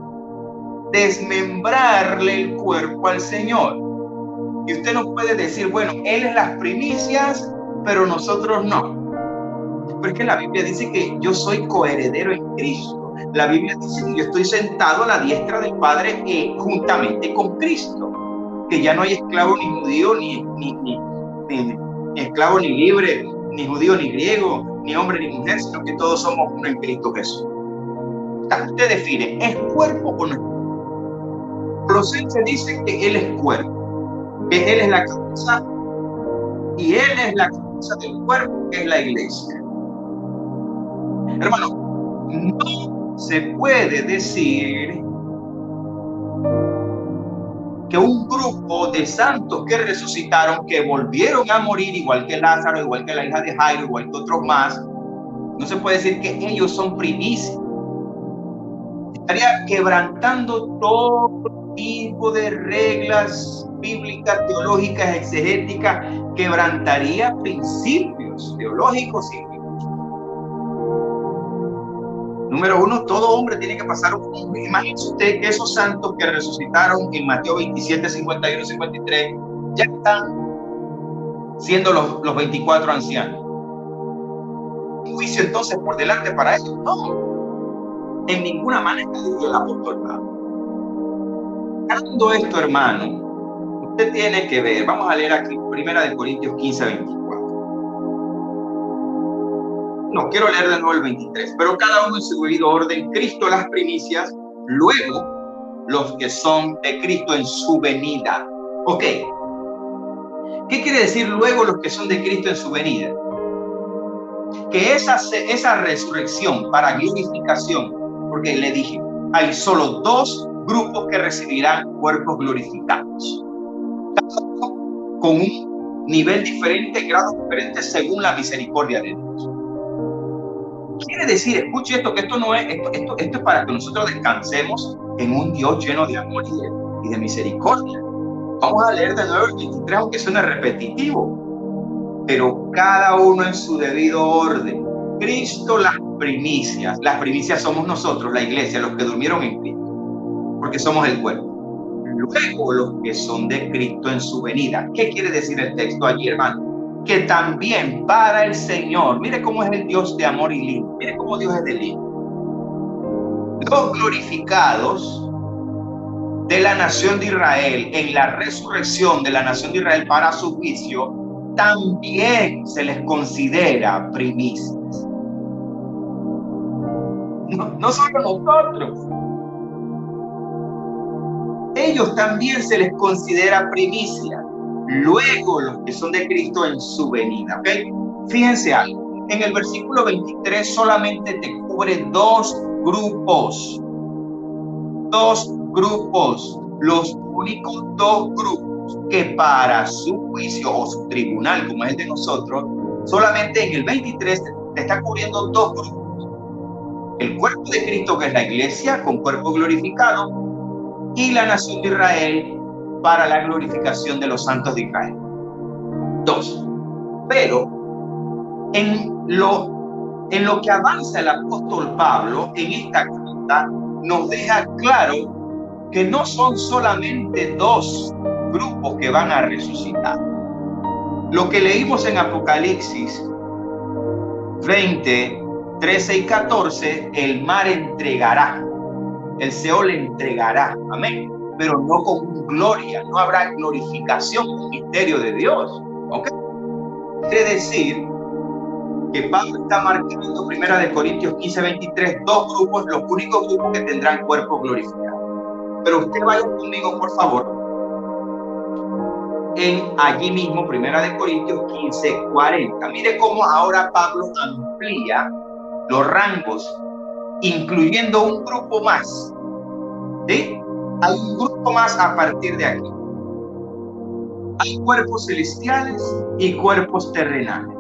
desmembrarle el cuerpo al Señor. Y usted no puede decir, bueno, Él es las primicias, pero nosotros no. Porque la Biblia dice que yo soy coheredero en Cristo. La Biblia dice que yo estoy sentado a la diestra del Padre juntamente con Cristo. Que ya no hay esclavo ni judío, ni esclavo ni libre, ni judío ni griego, ni hombre ni mujer, sino que todos somos uno en Cristo Jesús. Usted define, ¿es cuerpo o no es cuerpo? Colosenses dice que Él es cuerpo, que Él es la cabeza y Él es la cabeza del cuerpo, que es la iglesia. Hermano, no se puede decir que un grupo de santos que resucitaron, que volvieron a morir, igual que Lázaro, igual que la hija de Jairo, igual que otros más, no se puede decir que ellos son primicias. Estaría quebrantando todo tipo de reglas bíblicas, teológicas, exegéticas, quebrantaría principios teológicos y bíblicos. Número uno, todo hombre tiene que pasar un... Imagínese usted que esos santos que resucitaron en Mateo 27, 51, 53, ya están siendo los 24 ancianos. ¿Un juicio entonces por delante para ellos? No, en ninguna manera, dijo el apóstol Pablo. Dando esto, hermano, usted tiene que ver, vamos a leer aquí, Primera de Corintios 15, 24. No, quiero leer de nuevo el 23. Pero cada uno en su debido orden, Cristo las primicias, luego los que son de Cristo en su venida. Ok. ¿Qué quiere decir luego los que son de Cristo en su venida? Que esa resurrección para glorificación, porque le dije, hay solo dos grupos que recibirán cuerpos glorificados. Cada uno con un nivel diferente, grado diferente según la misericordia de Dios. Quiere decir, escuche esto, que esto no es, esto es para que nosotros descansemos en un Dios lleno de amor y de misericordia. Vamos a leer de nuevo el 23, aunque suene repetitivo. Pero cada uno en su debido orden. Cristo las primicias. Las primicias somos nosotros, la iglesia, los que durmieron en Cristo, porque somos el cuerpo. Luego los que son de Cristo en su venida. ¿Qué quiere decir el texto allí, hermano? Que también para el Señor, mire cómo es el Dios de amor y limpio, mire cómo Dios es de limpio. Los glorificados de la nación de Israel en la resurrección de la nación de Israel para su juicio, también se les considera primicias. No solo nosotros. Ellos también se les considera primicia. Luego los que son de Cristo en su venida. ¿Okay? Fíjense algo. En el versículo 23 solamente te cubre dos grupos. Dos grupos. Los únicos dos grupos grupos que para su juicio o su tribunal, como es el de nosotros, solamente en el 23 te está cubriendo dos grupos. El cuerpo de Cristo, que es la iglesia, con cuerpo glorificado, y la nación de Israel para la glorificación de los santos de Israel. Dos. Pero en lo que avanza el apóstol Pablo en esta carta, nos deja claro que no son solamente dos grupos que van a resucitar. Lo que leímos en Apocalipsis 20, 13 y 14, el mar entregará, el Seol entregará, amén, pero no con gloria, no habrá glorificación, un misterio de Dios, ¿ok? Quiere decir que Pablo está marcando, 1 Corintios 15, 23, dos grupos, los únicos grupos que tendrán cuerpo glorificado. Pero usted vaya conmigo, por favor, en allí mismo, 1 Corintios 15, 40. Mire cómo ahora Pablo amplía los rangos, incluyendo un grupo más. ¿Sí? Hay un grupo más a partir de aquí. Hay cuerpos celestiales y cuerpos terrenales.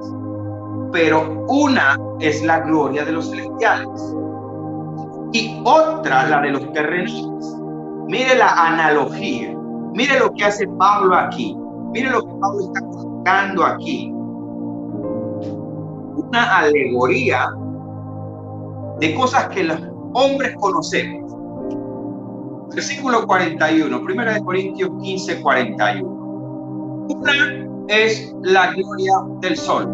Pero una es la gloria de los celestiales y otra la de los terrenales. Mire la analogía, mire lo que hace Pablo aquí, mire lo que Pablo está colocando aquí. Una alegoría de cosas que los hombres conocemos. Versículo 41, 1 Corintios 15, 41. Una es la gloria del sol.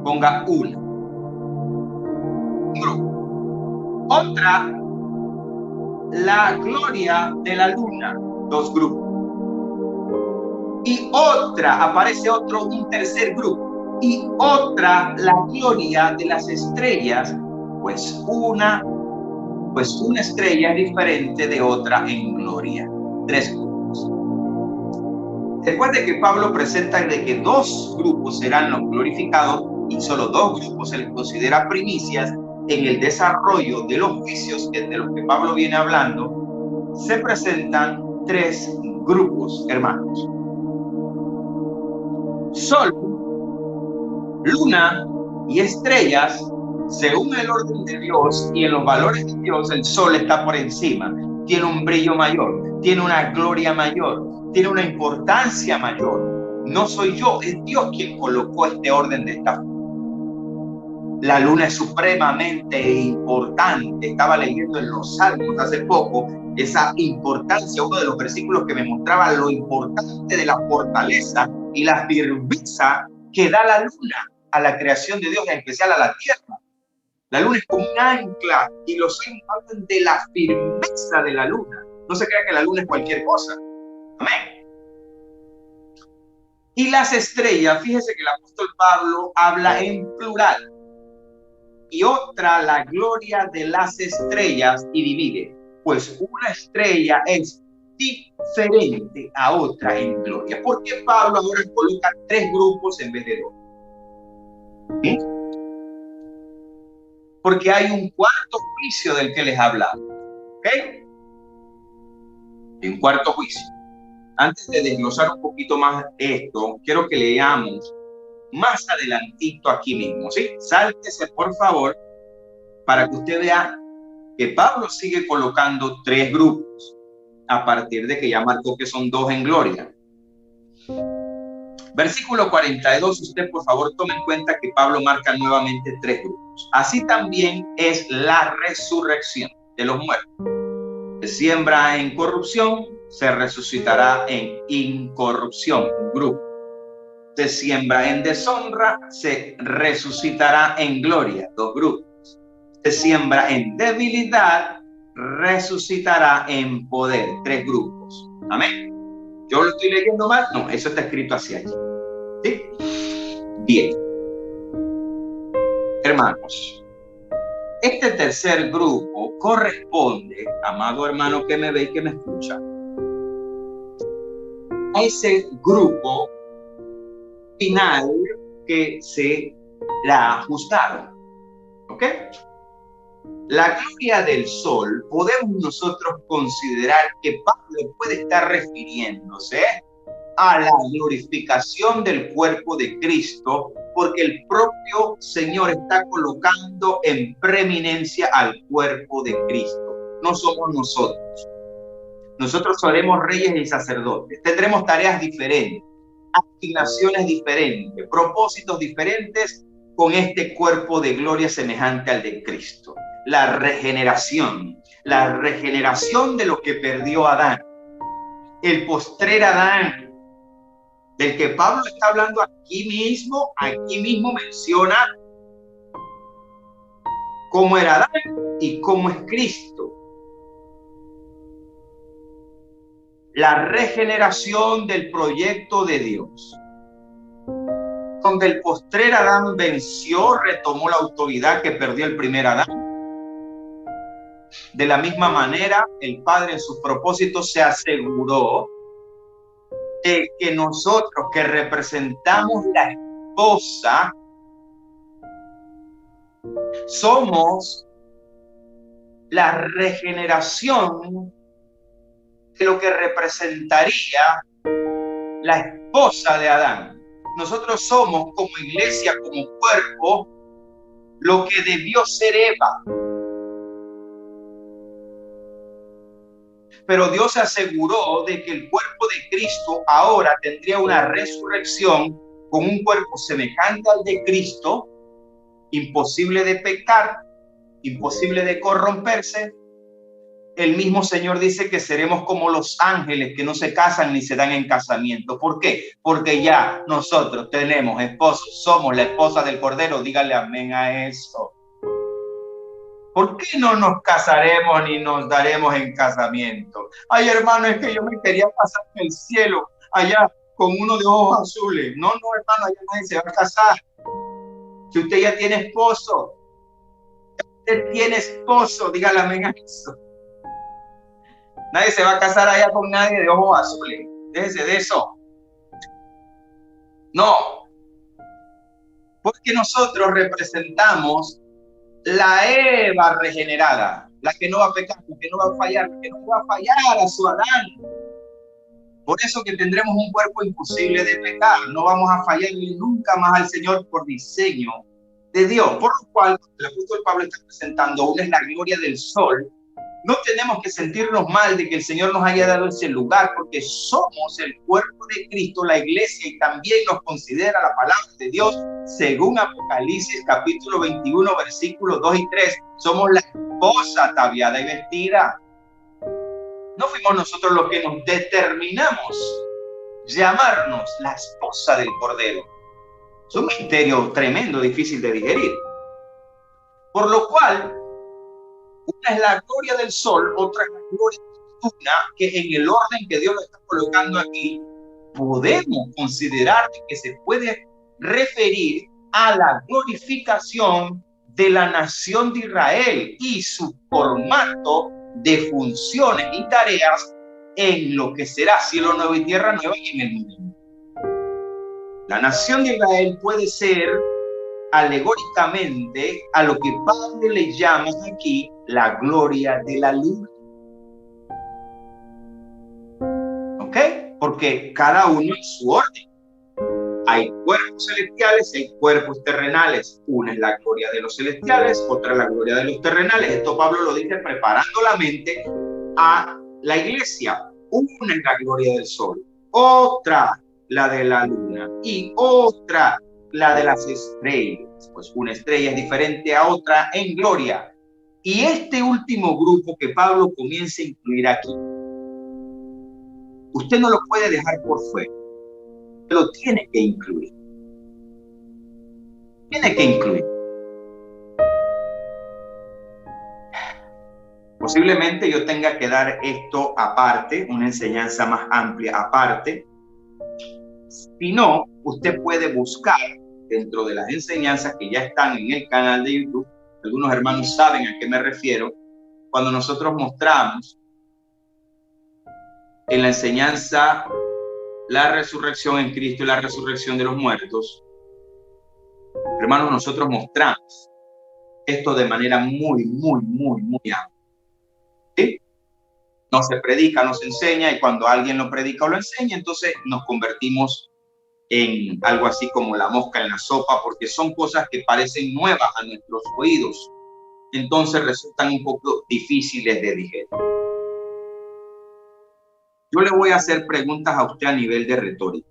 Ponga una. Un grupo. Otra, la gloria de la luna. Dos grupos. Y otra, aparece un tercer grupo. Y otra, la gloria de las estrellas. Pues una estrella es diferente de otra en gloria. Tres grupos. Recuerde que Pablo presenta de que dos grupos serán los glorificados y solo dos grupos se les considera primicias en el desarrollo de los juicios de los que Pablo viene hablando. Se presentan tres grupos, hermanos: sol, luna y estrellas. Según el orden de Dios y en los valores de Dios, el sol está por encima, tiene un brillo mayor, tiene una gloria mayor, tiene una importancia mayor. No soy yo, es Dios quien colocó este orden de esta forma. La luna es supremamente importante. Estaba leyendo en los Salmos hace poco esa importancia, uno de los versículos que me mostraba lo importante de la fortaleza y la firmeza que da la luna a la creación de Dios, en especial a la tierra. La luna es como un ancla y los signos hablan de la firmeza de la luna. No se crea que la luna es cualquier cosa. Amén. Y las estrellas, fíjese que el apóstol Pablo habla en plural. Y otra, la gloria de las estrellas, y divide. Pues una estrella es diferente a otra en gloria. ¿Por qué Pablo ahora coloca tres grupos en vez de dos? ¿Sí? Porque hay un cuarto juicio del que les hablaba. ¿Ok? Un cuarto juicio. Antes de desglosar un poquito más esto, quiero que leamos más adelantito aquí mismo, ¿sí? Sáltese, por favor, para que usted vea que Pablo sigue colocando tres grupos, a partir de que ya marcó que son dos en gloria. Versículo 42, usted por favor tome en cuenta que Pablo marca nuevamente tres grupos. Así también es la resurrección de los muertos. Se siembra en corrupción, se resucitará en incorrupción, un grupo. Se siembra en deshonra, se resucitará en gloria, dos grupos. Se siembra en debilidad, resucitará en poder, tres grupos. Amén. ¿Yo lo estoy leyendo mal? No, eso está escrito hacia allí. ¿Sí? Bien. Hermanos, este tercer grupo corresponde, amado hermano que me ve y que me escucha, a ese grupo final que será juzgado. ¿Ok? La gloria del sol podemos nosotros considerar que Pablo puede estar refiriéndose a la glorificación del cuerpo de Cristo, porque el propio Señor está colocando en preeminencia al cuerpo de Cristo. No somos nosotros. Nosotros seremos reyes y sacerdotes. Tendremos tareas diferentes, asignaciones diferentes, propósitos diferentes con este cuerpo de gloria semejante al de Cristo. La regeneración de lo que perdió Adán. El postrer Adán, del que Pablo está hablando aquí mismo menciona cómo era Adán y cómo es Cristo. La regeneración del proyecto de Dios, donde el postrer Adán venció, retomó la autoridad que perdió el primer Adán. De la misma manera, el Padre en sus propósitos se aseguró de que nosotros que representamos la esposa somos la regeneración de lo que representaría la esposa de Adán. Nosotros somos como iglesia, como cuerpo, lo que debió ser Eva. Pero Dios se aseguró de que el cuerpo de Cristo ahora tendría una resurrección con un cuerpo semejante al de Cristo, imposible de pecar, imposible de corromperse. El mismo Señor dice que seremos como los ángeles que no se casan ni se dan en casamiento. ¿Por qué? Porque ya nosotros tenemos esposos, somos la esposa del Cordero. Dígale amén a eso. ¿Por qué no nos casaremos ni nos daremos en casamiento? Ay, hermano, es que yo me quería casar en el cielo, allá con uno de ojos azules. No, hermano, allá nadie se va a casar. Si usted ya tiene esposo, dígale amén a eso. Nadie se va a casar allá con nadie de ojos azules. Déjese de eso. No. Porque nosotros representamos la Eva regenerada, la que no va a pecar, la que no va a fallar, la que no va a fallar a su Adán. Por eso que tendremos un cuerpo imposible de pecar. No vamos a fallarle nunca más al Señor por diseño de Dios. Por lo cual, el apóstol Pablo está presentando una es la gloria del sol. No tenemos que sentirnos mal de que el Señor nos haya dado ese lugar, porque somos el cuerpo de Cristo, la iglesia, y también nos considera la palabra de Dios, según Apocalipsis capítulo 21, versículos 2 y 3. Somos la esposa ataviada y vestida. No fuimos nosotros los que nos determinamos llamarnos la esposa del Cordero. Es un misterio tremendo, difícil de digerir. Por lo cual, una es la gloria del sol, otra es la gloria de la luna, que en el orden que Dios lo está colocando aquí, podemos considerar que se puede referir a la glorificación de la nación de Israel y su formato de funciones y tareas en lo que será cielo nuevo y tierra nueva y en el mundo. La nación de Israel puede ser alegóricamente a lo que Pablo le llama aquí la gloria de la luna. ¿Ok? Porque cada uno en su orden. Hay cuerpos celestiales y hay cuerpos terrenales. Una es la gloria de los celestiales, otra es la gloria de los terrenales. Esto Pablo lo dice preparando la mente a la iglesia. Una es la gloria del sol, otra la de la luna y otra la de las estrellas. Pues una estrella es diferente a otra en gloria. Y este último grupo que Pablo comienza a incluir aquí, usted no lo puede dejar por fuera. Lo tiene que incluir. Tiene que incluir. Posiblemente yo tenga que dar esto aparte, una enseñanza más amplia aparte. Si no, usted puede buscar dentro de las enseñanzas que ya están en el canal de YouTube. Algunos hermanos saben a qué me refiero. Cuando nosotros mostramos en la enseñanza la resurrección en Cristo y la resurrección de los muertos, hermanos, nosotros mostramos esto de manera muy amplia. ¿Sí? No se predica, no se enseña, y cuando alguien lo predica o lo enseña, entonces nos convertimos en algo así como la mosca en la sopa, porque son cosas que parecen nuevas a nuestros oídos, entonces resultan un poco difíciles de digerir. Yo le voy a hacer preguntas a usted a nivel de retórica.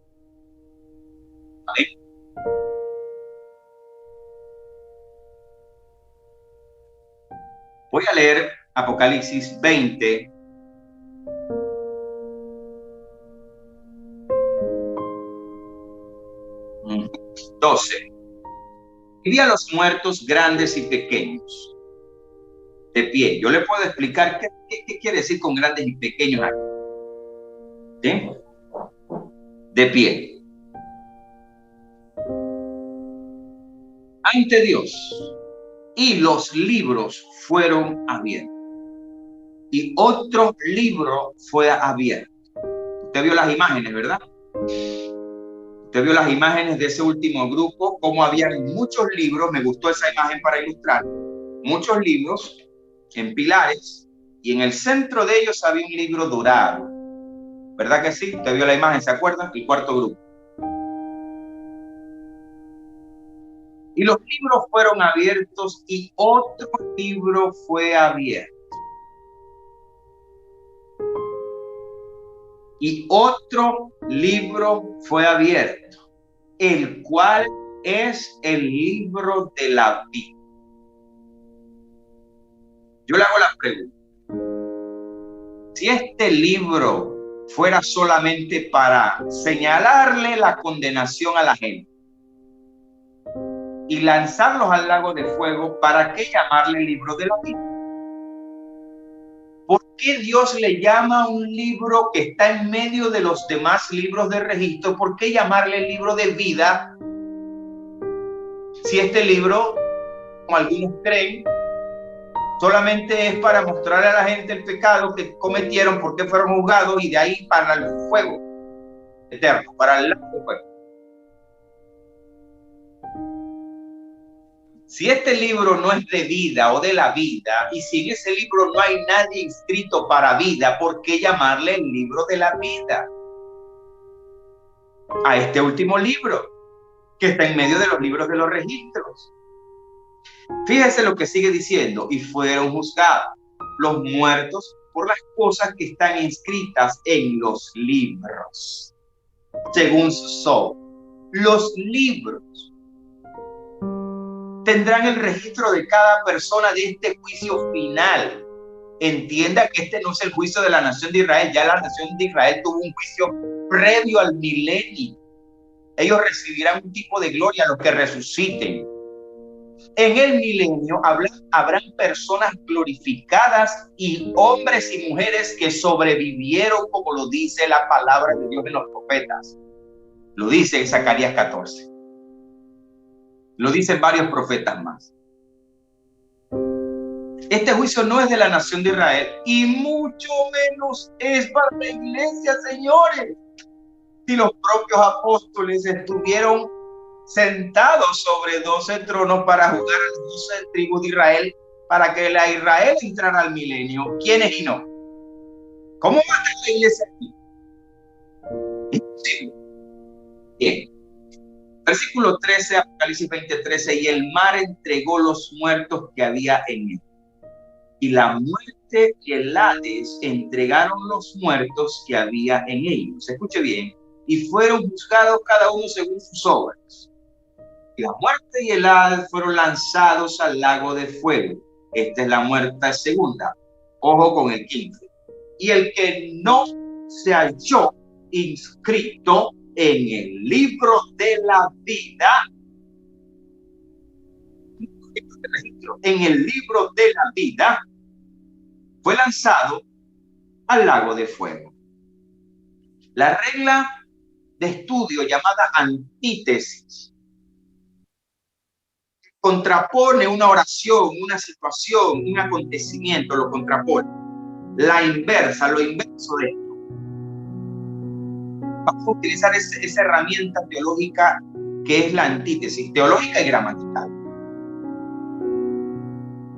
¿Vale? Voy a leer Apocalipsis 20, (12). Y vi a los muertos grandes y pequeños de pie. Yo le puedo explicar qué quiere decir con grandes y pequeños aquí. ¿Sí? De pie. Ante Dios. Y los libros fueron abiertos. Y otro libro fue abierto. Usted vio las imágenes, ¿verdad? Usted vio las imágenes de ese último grupo, cómo había muchos libros. Me gustó esa imagen para ilustrar. Muchos libros en pilares, y en el centro de ellos había un libro dorado. ¿Verdad que sí? Usted vio la imagen, ¿se acuerdan? El cuarto grupo. Y los libros fueron abiertos y otro libro fue abierto. Y otro libro fue abierto, el cual es el libro de la vida. Yo le hago la pregunta. Si este libro fuera solamente para señalarle la condenación a la gente y lanzarlos al lago de fuego, ¿para qué llamarle libro de la vida? ¿Por qué Dios le llama un libro que está en medio de los demás libros de registro? ¿Por qué llamarle libro de vida? Si este libro, como algunos creen, solamente es para mostrarle a la gente el pecado que cometieron, por qué fueron juzgados, y de ahí para el fuego eterno, para el lago de fuego. Si este libro no es de vida o de la vida, y si en ese libro no hay nadie inscrito para vida, ¿por qué llamarle el libro de la vida a este último libro que está en medio de los libros de los registros? Fíjese lo que sigue diciendo: y fueron juzgados los muertos por las cosas que están inscritas en los libros, según sus obras. Los libros tendrán el registro de cada persona de este juicio final. Entienda que este no es el juicio de la nación de Israel. Ya la nación de Israel tuvo un juicio previo al milenio. Ellos recibirán un tipo de gloria a los que resuciten. En el milenio habrán personas glorificadas y hombres y mujeres que sobrevivieron, como lo dice la palabra de Dios en los profetas. Lo dice en Zacarías 14. Lo dicen varios profetas más. Este juicio no es de la nación de Israel, y mucho menos es para la iglesia, señores. Si los propios apóstoles estuvieron sentados sobre 12 tronos para juzgar a las 12 tribus de Israel, para que la Israel entrara al milenio, ¿quiénes y no? ¿Cómo va a estar la iglesia aquí? Imposible. Bien. Versículo 13, Apocalipsis 20:13, y el mar entregó los muertos que había en él. Y la muerte y el Hades entregaron los muertos que había en ellos. Escuche bien. Y fueron juzgados cada uno según sus obras. Y la muerte y el Hades fueron lanzados al lago de fuego. Esta es la muerte segunda. Ojo con el 15. Y el que no se halló inscrito en el libro de la vida, en el libro de la vida, fue lanzado al lago de fuego. La regla de estudio llamada antítesis contrapone una oración, una situación, un acontecimiento, lo contrapone. La inversa, lo inverso de esto. Vamos a utilizar esa herramienta teológica que es la antítesis, teológica y gramatical.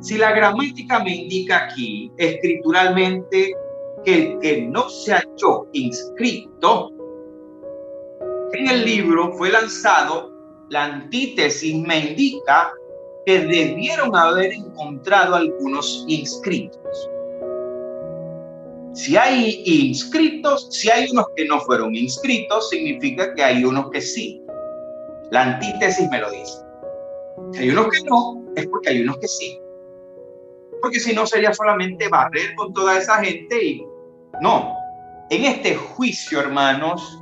Si la gramática me indica aquí, escrituralmente, que el que no se halló inscrito en el libro fue lanzado, la antítesis me indica que debieron haber encontrado algunos inscritos. Si hay inscritos, si hay unos que no fueron inscritos, significa que hay unos que sí. La antítesis me lo dice. Si hay unos que no, es porque hay unos que sí. Porque si no sería solamente barrer con toda esa gente y no. En este juicio, hermanos,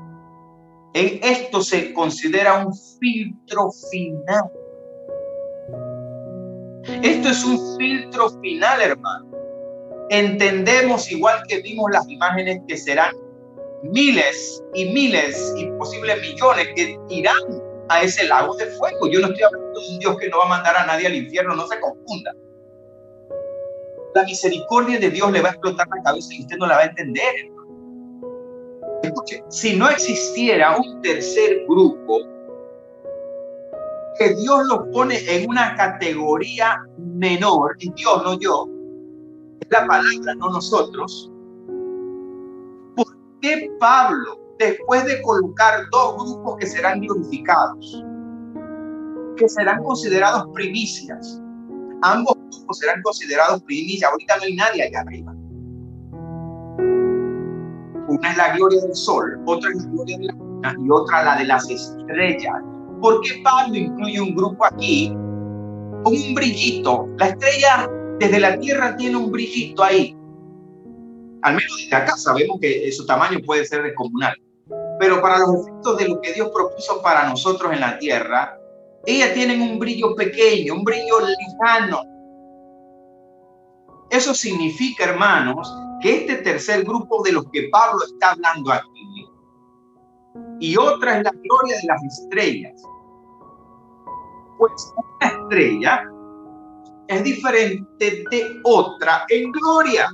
en esto se considera un filtro final. Esto es un filtro final, hermano. Entendemos, igual que vimos las imágenes, que serán miles y miles y posibles millones que irán a ese lago de fuego. Yo no estoy hablando de un Dios que no va a mandar a nadie al infierno, no se confunda. La misericordia de Dios le va a explotar la cabeza y usted no la va a entender, hermano. Escuche, si no existiera un tercer grupo, que Dios lo pone en una categoría menor, y Dios, no yo, es la palabra, no nosotros. ¿Por qué Pablo, después de colocar dos grupos que serán glorificados, que serán considerados primicias, ambos grupos serán considerados primicias, ahorita no hay nadie allá arriba? Una es la gloria del sol, otra es la gloria de la luna y otra la de las estrellas. ¿Por qué Pablo incluye un grupo aquí con un brillito? La estrella desde la tierra tiene un brillito ahí. Al menos desde acá sabemos que su tamaño puede ser descomunal. Pero para los efectos de lo que Dios propuso para nosotros en la tierra, ellas tienen un brillo pequeño, un brillo lejano. Eso significa, hermanos, que este tercer grupo de los que Pablo está hablando aquí, y otra es la gloria de las estrellas. Pues una estrella es diferente de otra en gloria.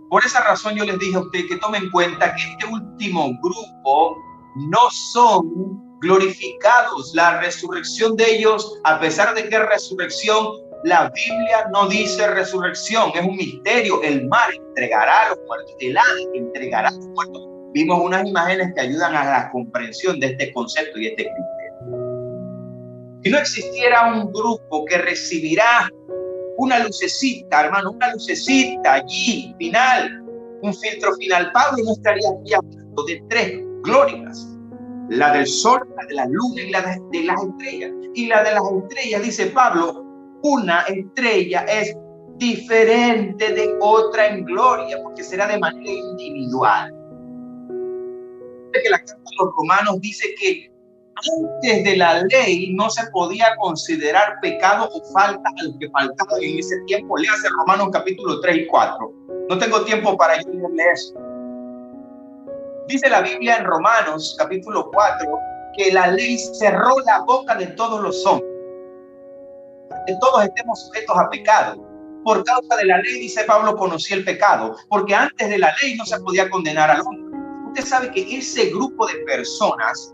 Por esa razón yo les dije a ustedes que tomen en cuenta que este último grupo no son glorificados. La resurrección de ellos, a pesar de que es resurrección, la Biblia no dice resurrección, es un misterio. El mar entregará a los muertos, el Hades entregará a los muertos. Vimos unas imágenes que ayudan a la comprensión de este concepto y este criterio. Si no existiera un grupo que recibirá una lucecita, hermano, una lucecita allí, final, un filtro final, Pablo no estaría aquí hablando de tres glorias: la del sol, la de la luna y la de las estrellas. Y la de las estrellas, dice Pablo, una estrella es diferente de otra en gloria, porque será de manera individual. Que la carta de los Romanos dice que antes de la ley no se podía considerar pecado o falta a los que faltaban en ese tiempo. Léase Romanos capítulo 3 y 4. No tengo tiempo para yo leerle eso. Dice la Biblia en Romanos capítulo 4 que la ley cerró la boca de todos los hombres, que todos estemos sujetos a pecado. Por causa de la ley, dice Pablo, conocí el pecado, porque antes de la ley no se podía condenar al hombre. Usted sabe que ese grupo de personas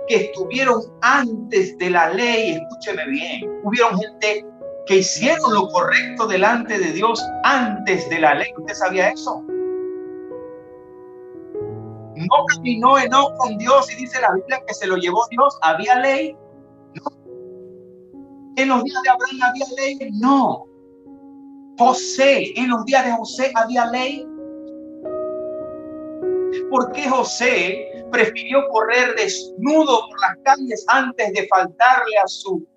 que estuvieron antes de la ley, escúcheme bien, hubieron gente que hicieron lo correcto delante de Dios antes de la ley. ¿Usted sabía eso? No caminó Enoc con Dios y dice la Biblia que se lo llevó Dios. ¿Había ley? No. ¿En los días de Abraham había ley? No. José, en los días de José había ley. ¿Por qué José prefirió correr desnudo por las calles antes de faltarle a su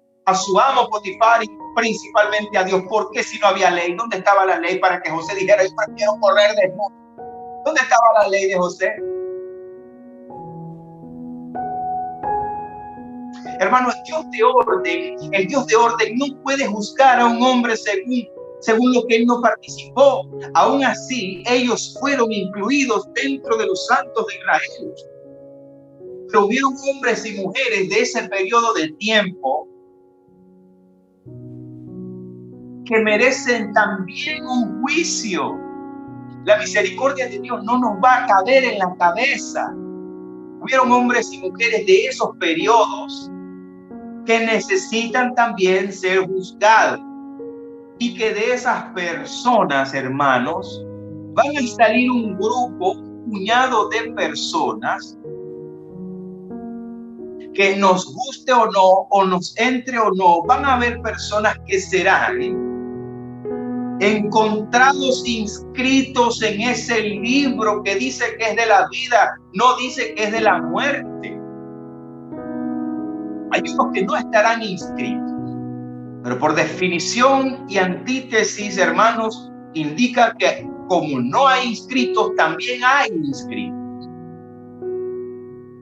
amo Potifar y principalmente a Dios? ¿Por qué si no había ley? ¿Dónde estaba la ley para que José dijera yo prefiero correr desnudo? ¿Dónde estaba la ley de José? Hermano, el Dios de orden no puede juzgar a un hombre según lo que él no participó. Aún así, ellos fueron incluidos dentro de los santos de Israel. Pero hubieron hombres y mujeres de ese periodo de tiempo que merecen también un juicio. La misericordia de Dios no nos va a caber en la cabeza. Hubieron hombres y mujeres de esos periodos que necesitan también ser juzgados. y que de esas personas, hermanos, van a salir un grupo, un puñado de personas que nos guste o no, o nos entre o no, van a haber personas que serán encontrados inscritos en ese libro que dice que es de la vida, no dice que es de la muerte. Hay unos que no estarán inscritos, pero por definición y antítesis, hermanos, indica que como no hay inscritos, también hay inscritos.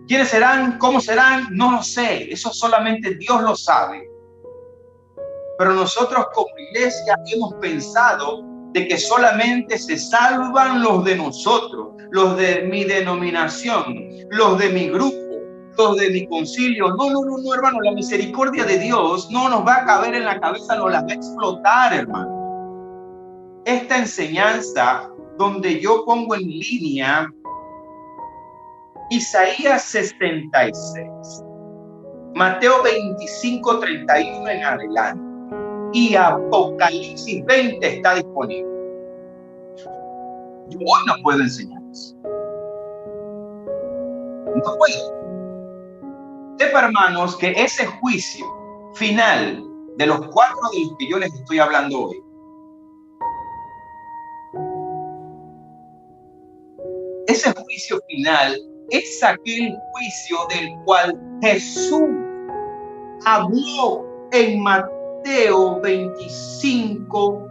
¿Quiénes serán? ¿Cómo serán? No lo sé. Eso solamente Dios lo sabe. Pero nosotros como iglesia hemos pensado de que solamente se salvan los de nosotros, los de mi denominación, los de mi grupo, los de mi concilio. No, hermano. La misericordia de Dios no nos va a caber en la cabeza, nos la va a explotar, hermano. Esta enseñanza donde yo pongo en línea Isaías 66, Mateo 25, 31 en adelante y Apocalipsis 20 está disponible. Yo hoy no puedo enseñar eso. No puedo. Sepa, hermanos, que ese juicio final de los 4 de los que yo les estoy hablando hoy, ese juicio final es aquel juicio del cual Jesús habló en Mateo 25,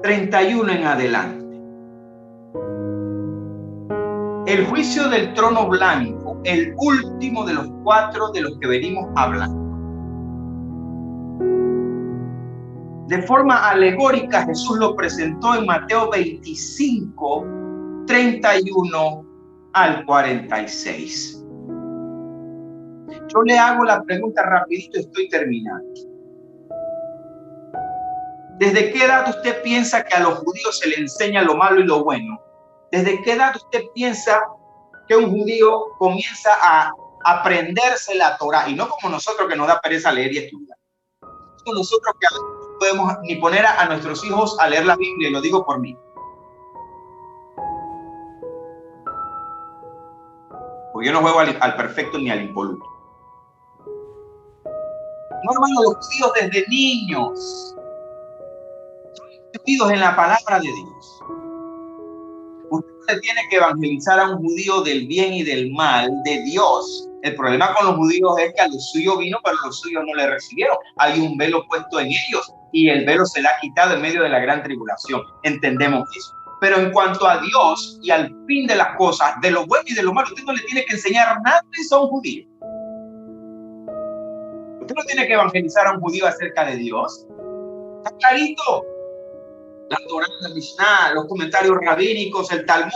31 en adelante. El juicio del trono blanco, el último de los 4 de los que venimos hablando. De forma alegórica, Jesús lo presentó en Mateo 25, 31 al 46. Yo le hago la pregunta rapidito, estoy terminando. ¿Desde qué edad usted piensa que a los judíos se le enseña lo malo y lo bueno? ¿Desde qué edad usted piensa que un judío comienza a aprenderse la Torá? Y no como nosotros, que nos da pereza leer y estudiar. Como nosotros que no podemos ni poner a nuestros hijos a leer la Biblia, y lo digo por mí. Porque yo no juego al perfecto ni al impoluto. No, hermano, los judíos desde niños son instruidos en la palabra de Dios. Usted tiene que evangelizar a un judío del bien y del mal de Dios. El problema con los judíos es que a los suyos vino, pero los suyos no le recibieron. Hay un velo puesto en ellos y el velo se le ha quitado en medio de la gran tribulación. Entendemos eso. Pero en cuanto a Dios y al fin de las cosas, de lo bueno y de lo malo, usted no le tiene que enseñar nada a un judío. Usted no tiene que evangelizar a un judío acerca de Dios. Está clarito. La Torá, la Mishnah, los comentarios rabínicos, el Talmud,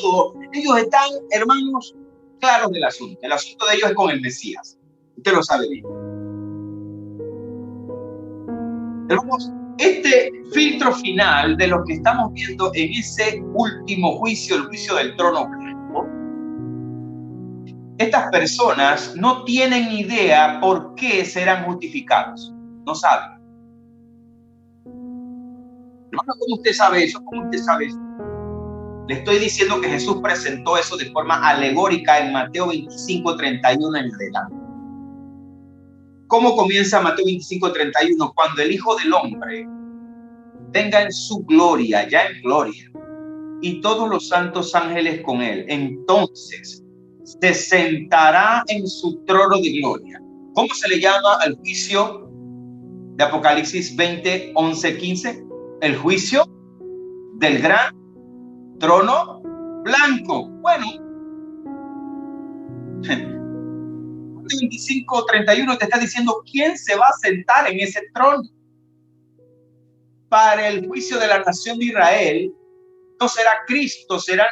todo. Ellos están, hermanos, claros del asunto. El asunto de ellos es con el Mesías. Usted lo sabe bien. Hermanos, este filtro final de lo que estamos viendo en ese último juicio, el juicio del trono blanco, estas personas no tienen idea por qué serán justificados. No saben. Hermano, ¿cómo usted sabe eso? ¿Cómo usted sabe eso? Le estoy diciendo que Jesús presentó eso de forma alegórica en Mateo 25, 31 en adelante. ¿Cómo comienza Mateo 25, 31? Cuando el Hijo del Hombre venga en su gloria, ya en gloria, y todos los santos ángeles con él, entonces se sentará en su trono de gloria. ¿Cómo se le llama al juicio de Apocalipsis 20, 11, 15? El juicio del gran trono blanco. Bueno, 25, 31 te está diciendo quién se va a sentar en ese trono. Para el juicio de la nación de Israel, no será Cristo, serán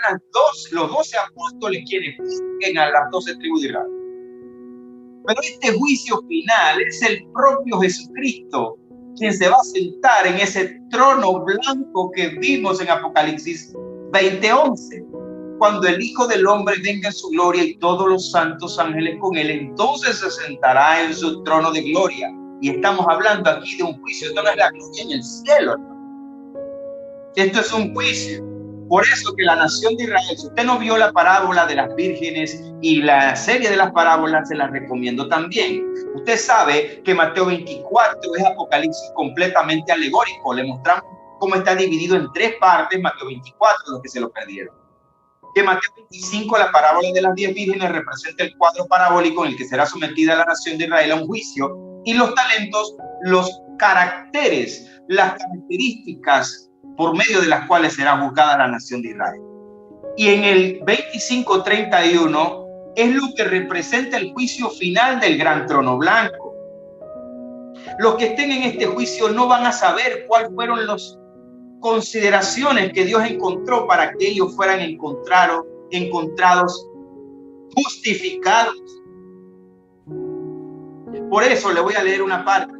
los 12 apóstoles quienes juzguen a las 12 tribus de Israel. Pero este juicio final es el propio Jesucristo quien se va a sentar en ese trono blanco que vimos en Apocalipsis 20:11. Cuando el Hijo del Hombre venga en su gloria y todos los santos ángeles con él, entonces se sentará en su trono de gloria. Y estamos hablando aquí de un juicio. Esto no es la gloria en el cielo, hermano. Esto es un juicio. Por eso que la nación de Israel, si usted no vio la parábola de las vírgenes y la serie de las parábolas, se las recomiendo también. Usted sabe que Mateo 24 es Apocalipsis completamente alegórico. Le mostramos cómo está dividido en 3 partes Mateo 24, los que se lo perdieron. Que Mateo 25, la parábola de las 10 vírgenes, representa el cuadro parabólico en el que será sometida la nación de Israel a un juicio, y los talentos, los caracteres, las características por medio de las cuales será juzgada la nación de Israel. Y en el 25:31 es lo que representa el juicio final del gran trono blanco. Los que estén en este juicio no van a saber cuáles fueron las consideraciones que Dios encontró para que ellos fueran encontrados justificados. Por eso le voy a leer una parte.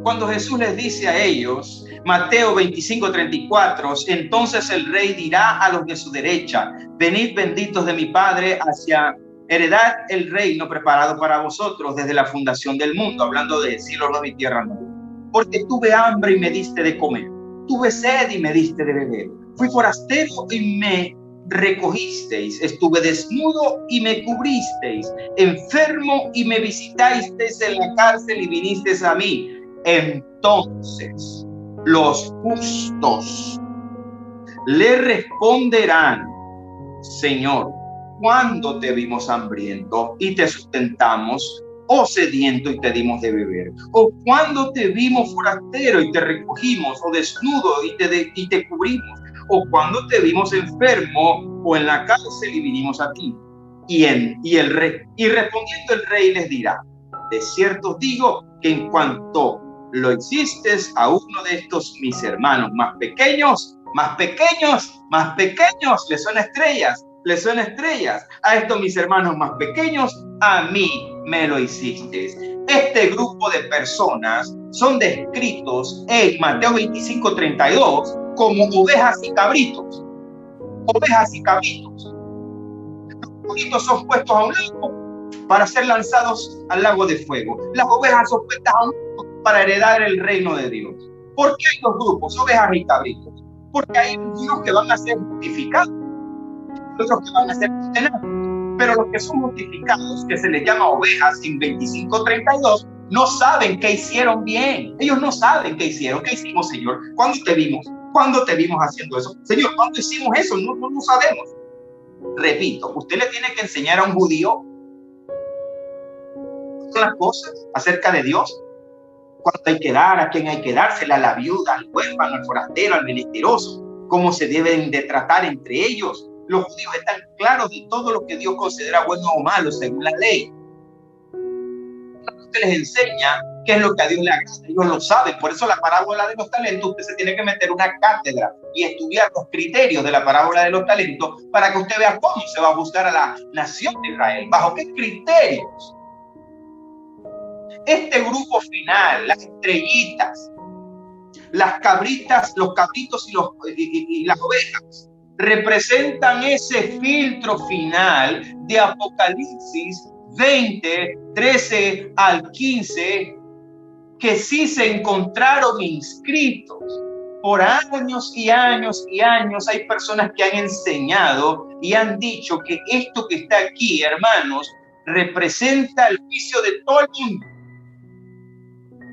Cuando Jesús les dice a ellos, Mateo 25:34, entonces el rey dirá a los de su derecha, venid benditos de mi Padre, hacia heredad el reino preparado para vosotros desde la fundación del mundo, hablando de cielo nuevo y tierra nueva. Porque tuve hambre y me diste de comer, tuve sed y me diste de beber, fui forastero y me recogisteis, estuve desnudo y me cubristeis, enfermo y me visitasteis en la cárcel y vinisteis a mí. Entonces los justos le responderán, Señor, ¿cuándo te vimos hambriento y te sustentamos, o sediento y te dimos de beber? ¿O cuándo te vimos forastero y te recogimos, o desnudo y te cubrimos? ¿O cuando te vimos enfermo o en la cárcel y vinimos a ti? Y respondiendo el rey les dirá, de cierto os digo que en cuanto lo hiciste a uno de estos mis hermanos más pequeños, les son estrellas, a estos mis hermanos más pequeños, a mí me lo hiciste. Este grupo de personas son descritos en Mateo 25:32 como ovejas y cabritos. Los cabritos son puestos a un lago para ser lanzados al lago de fuego. Las ovejas son puestas a un lago para heredar el reino de Dios. ¿Por qué hay 2 grupos, ovejas y cabritos? Porque hay unos que van a ser justificados, otros que van a ser condenados. Pero los que son justificados, que se les llama ovejas en 25:32, no saben qué hicieron bien. Ellos no saben qué hicieron. ¿Qué hicimos, Señor? ¿Cuándo te vimos? ¿Cuándo te vimos haciendo eso? Señor, ¿cuándo hicimos eso? No sabemos. Repito, usted le tiene que enseñar a un judío las cosas acerca de Dios. Cuánto hay que dar, a quién hay que dársela, a la viuda, al huérfano, al forastero, al menesteroso, cómo se deben de tratar entre ellos. Los judíos están claros de todo lo que Dios considera bueno o malo según la ley. Usted les enseña qué es lo que a Dios le agrada, ellos lo saben. Por eso la parábola de los talentos, usted se tiene que meter una cátedra y estudiar los criterios de la parábola de los talentos para que usted vea cómo se va a buscar a la nación de Israel, bajo qué criterios. Este grupo final, las estrellitas, las cabritas, los cabritos y las ovejas, representan ese filtro final de Apocalipsis 20, 13 al 15, que sí se encontraron inscritos. Por años y años y años hay personas que han enseñado y han dicho que esto que está aquí, hermanos, representa el juicio de todo el mundo.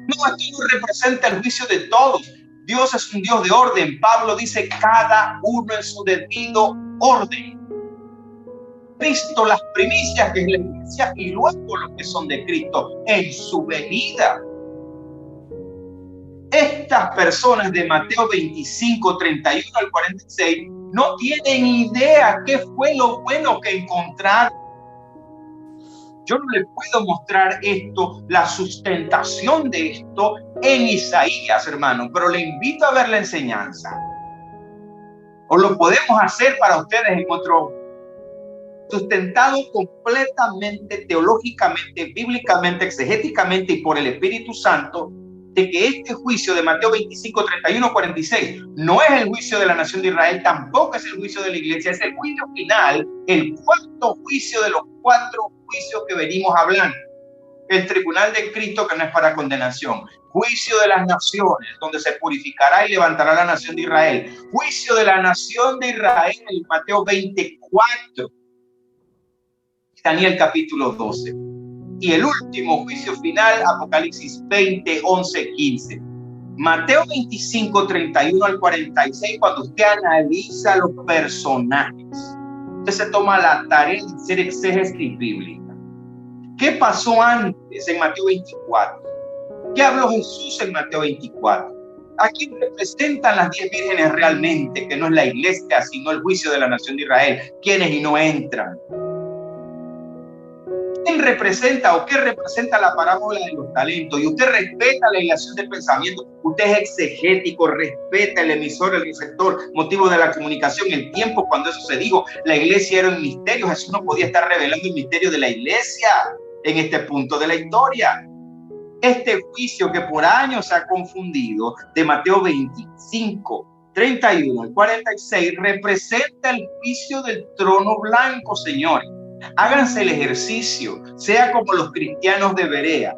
No, esto no representa el juicio de todos. Dios es un Dios de orden. Pablo dice cada uno en su debido orden. Cristo las primicias, que es la iglesia, y luego los que son de Cristo en su venida. Estas personas de Mateo 25, 31 al 46 no tienen idea qué fue lo bueno que encontraron. Yo no le puedo mostrar esto, la sustentación de esto en Isaías, hermano, pero le invito a ver la enseñanza. O lo podemos hacer para ustedes en otro, sustentado completamente, teológicamente, bíblicamente, exegéticamente y por el Espíritu Santo, de que este juicio de Mateo 25, 31, 46 no es el juicio de la nación de Israel, tampoco es el juicio de la iglesia, es el juicio final, el 4º juicio de los 4 juicios que venimos hablando. El tribunal de Cristo, que no es para condenación. Juicio de las naciones, donde se purificará y levantará la nación de Israel. Juicio de la nación de Israel, Mateo 24. Daniel capítulo 12. Y el último juicio final, Apocalipsis 20, 11, 15. Mateo 25, 31 al 46, cuando usted analiza los personajes, usted se toma la tarea de hacer exégesis bíblica. ¿Qué pasó antes en Mateo 24? ¿Qué habló Jesús en Mateo 24? ¿A quién representan las 10 vírgenes realmente? Que no es la iglesia, sino el juicio de la nación de Israel. ¿Quiénes y no entran? ¿Quién representa o qué representa la parábola de los talentos? Y usted respeta la ilación del pensamiento, usted es exegético, respeta el emisor, el receptor, motivo de la comunicación, el tiempo cuando eso se dijo. La iglesia era un misterio, Jesús no podía estar revelando el misterio de la iglesia en este punto de la historia. Este juicio que por años se ha confundido, de Mateo 25, 31 al 46, representa el juicio del trono blanco, señores. Háganse el ejercicio, sea como los cristianos de Berea,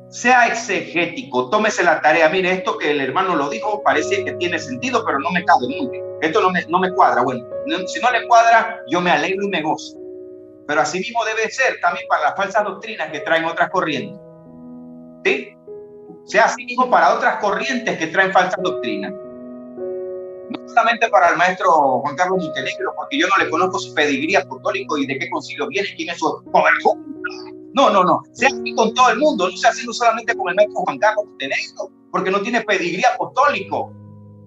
sea exegético, tómese la tarea. Mire, esto que el hermano lo dijo parece que tiene sentido, pero no me cabe muy bien. Esto no me cuadra. Bueno, si no le cuadra, yo me alegro y me gozo. Pero así mismo debe ser también para las falsas doctrinas que traen otras corrientes. ¿Sí? Sea así mismo para otras corrientes que traen falsas doctrinas. No solamente para el maestro Juan Carlos Montenegro, porque yo no le conozco su pedigrí apostólico y de qué concilio viene, quién es su cobertura. No. Sea así con todo el mundo, no sea así solamente con el maestro Juan Carlos Montenegro, porque no tiene pedigrí apostólico.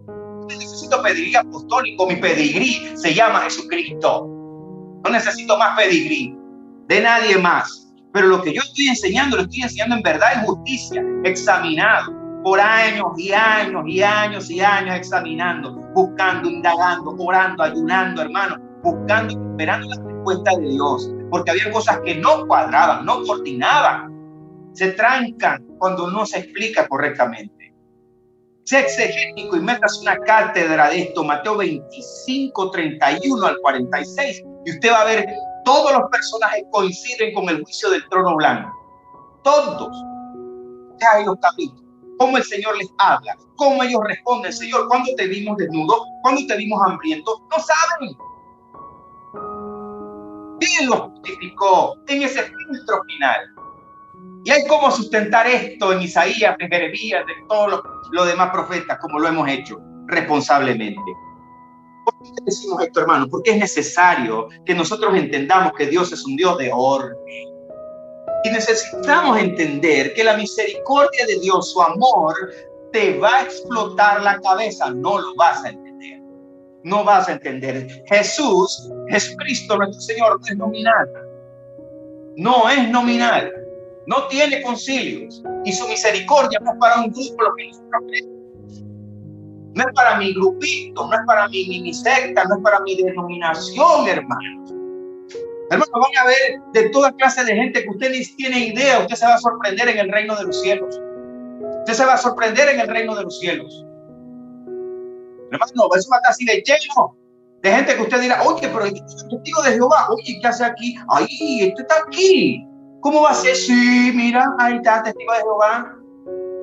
No necesito pedigrí apostólico, mi pedigrí se llama Jesucristo. No necesito más pedigrí de nadie más. Pero lo que yo estoy enseñando, lo estoy enseñando en verdad y justicia, examinado por años y años y años y años, examinando, buscando, indagando, orando, ayunando, hermano, buscando y esperando la respuesta de Dios, porque había cosas que no cuadraban, no coordinaban, se trancan cuando no se explica correctamente. Sea exegético y metas una cátedra de esto, Mateo 25, 31 al 46, y usted va a ver todos los personajes coinciden con el juicio del trono blanco. Todos. Hay los capítulos. Cómo el Señor les habla, cómo ellos responden. Señor, ¿cuándo te vimos desnudo? ¿Cuándo te vimos hambriento? No saben. ¿Quién los justificó en ese filtro final? Y hay cómo sustentar esto en Isaías, en Jeremías, de todos los demás profetas, como lo hemos hecho responsablemente. ¿Por qué decimos esto, hermano? Porque es necesario que nosotros entendamos que Dios es un Dios de orden. Y necesitamos entender que la misericordia de Dios, su amor, te va a explotar la cabeza. No lo vas a entender. No vas a entender. Jesucristo, nuestro Señor, no es nominal. No es nominal. No tiene concilios. Y su misericordia no es para un grupo, lo que nosotros creemos. No es para mi grupito, no es para mi secta, no es para mi denominación, hermanos. Hermanos, van a ver de toda clase de gente que usted ni tiene idea. Usted se va a sorprender en el reino de los cielos. Usted se va a sorprender en el reino de los cielos. Hermano, eso va a estar así de lleno de gente que usted dirá, oye, pero el testigo de Jehová, oye, ¿qué hace aquí? Ay, este está aquí. ¿Cómo va a ser? Sí, mira, ahí está, testigo de Jehová.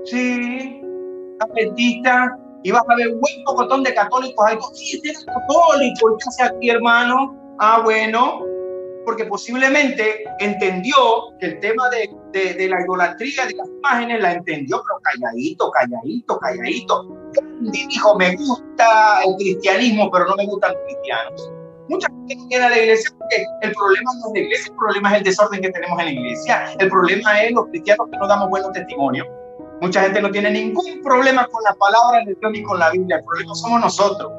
Sí, adventista. Y vas a ver un buen pocotón de católicos ahí. Sí, este es católico. ¿Qué hace aquí, hermano? Ah, bueno, porque posiblemente entendió que el tema de la idolatría, de las imágenes, la entendió, pero calladito. Y dijo, me gusta el cristianismo, pero no me gustan los cristianos. Mucha gente que viene a la iglesia porque el problema no es la iglesia, el problema es el desorden que tenemos en la iglesia. El problema es los cristianos que no damos buenos testimonios. Mucha gente no tiene ningún problema con la palabra de Dios ni con la Biblia. El problema somos nosotros.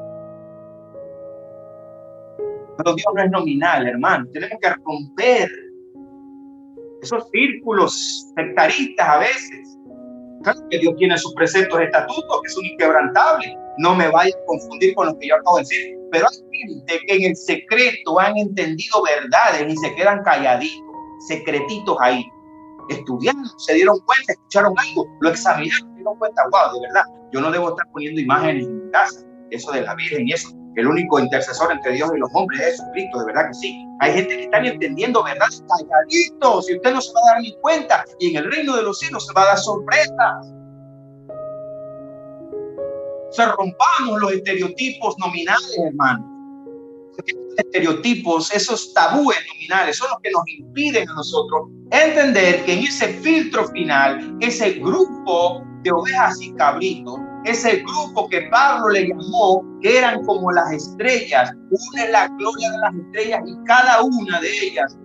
Pero Dios no es nominal, hermano. Tenemos que romper esos círculos sectaristas a veces. Claro que Dios tiene sus preceptos, estatutos, que son inquebrantables. No me vaya a confundir con lo que yo acabo de decir. Pero hay gente que en el secreto han entendido verdades y se quedan calladitos, secretitos ahí. Estudiando, se dieron cuenta, escucharon algo, lo examinaron, se dieron cuenta, wow, de verdad, yo no debo estar poniendo imágenes en mi casa, eso de la Virgen y eso, el único intercesor entre Dios y los hombres es Jesucristo, de verdad que sí. Hay gente que están entendiendo verdad calladitos y usted no se va a dar ni cuenta, y en el reino de los cielos se va a dar sorpresa. Se rompamos los estereotipos nominales, hermanos. Esos estereotipos, esos tabúes nominales son los que nos impiden a nosotros entender que en ese filtro final, ese grupo de ovejas y cabritos, ese grupo que Pablo le llamó, que eran como las estrellas, una es la gloria de las estrellas y cada una de ellas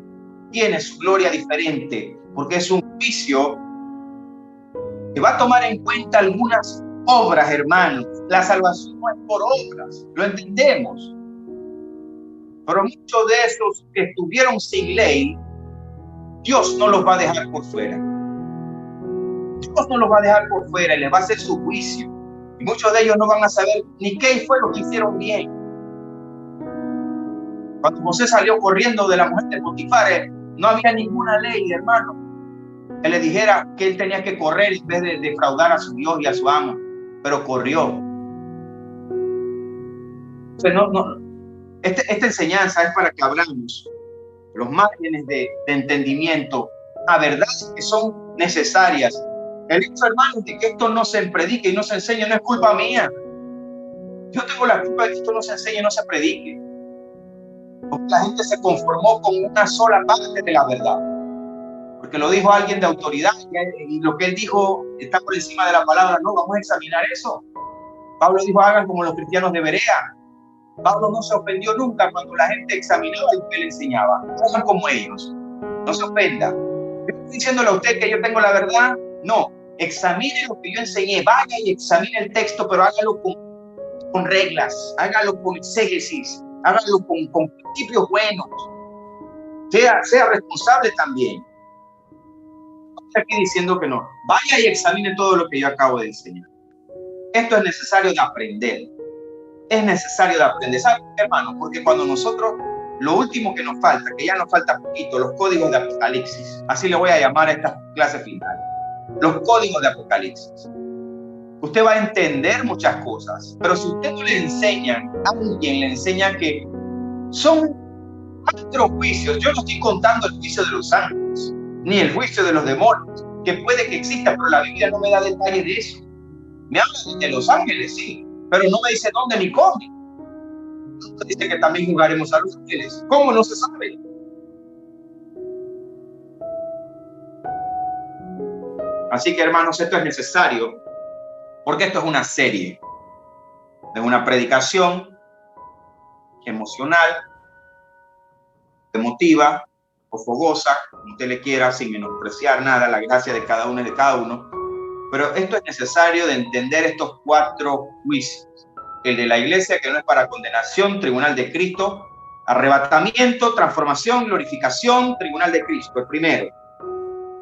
tiene su gloria diferente, porque es un juicio que va a tomar en cuenta algunas obras, hermanos. La salvación no es por obras, lo entendemos. Pero muchos de esos que estuvieron sin ley, Dios no los va a dejar por fuera. Dios no los va a dejar por fuera y les va a hacer su juicio. Y muchos de ellos no van a saber ni qué fue lo que hicieron bien. Cuando José salió corriendo de la mujer de Potifar, no había ninguna ley, hermano, que le dijera que él tenía que correr en vez de defraudar a su Dios y a su amo. Pero corrió. Entonces, esta enseñanza es para que abramos los márgenes de entendimiento a verdades que son necesarias. El hecho, hermanos, de que esto no se predique y no se enseñe no es culpa mía. Yo tengo la culpa de que esto no se enseñe y no se predique. Porque la gente se conformó con una sola parte de la verdad. Porque lo dijo alguien de autoridad y lo que él dijo está por encima de la palabra. No, vamos a examinar eso. Pablo dijo, hagan como los cristianos de Berea. Pablo no se ofendió nunca cuando la gente examinaba lo que él enseñaba. Hagan como ellos. No se ofenda. ¿Estoy diciéndole a usted que yo tengo la verdad? No. Examine lo que yo enseñé. Vaya y examine el texto, pero hágalo con reglas. Hágalo con exégesis. Hágalo con principios buenos. Sea responsable también. No estoy aquí diciendo que no. Vaya y examine todo lo que yo acabo de enseñar. Esto es necesario de aprender. Es necesario de aprender. ¿Saben, hermano? Porque cuando nosotros, lo último que nos falta, que ya nos falta poquito, los códigos de Apocalipsis. Así le voy a llamar a esta clase final. Los códigos de Apocalipsis. Usted va a entender muchas cosas, pero si usted no le enseña, alguien le enseña que son cuatro juicios. Yo no estoy contando el juicio de los ángeles, ni el juicio de los demonios, que puede que exista, pero la Biblia no me da detalles de eso. Me habla de los ángeles, sí, pero no me dice dónde ni cómo. Dice que también jugaremos a los ángeles. ¿Cómo? No se sabe. Así que, hermanos, esto es necesario, porque esto es una serie, es una predicación emocional, emotiva o fogosa, como usted le quiera, sin menospreciar nada, la gracia de cada uno y de cada uno. Pero esto es necesario de entender estos cuatro juicios. El de la iglesia, que no es para condenación, tribunal de Cristo, arrebatamiento, transformación, glorificación, tribunal de Cristo. El primero,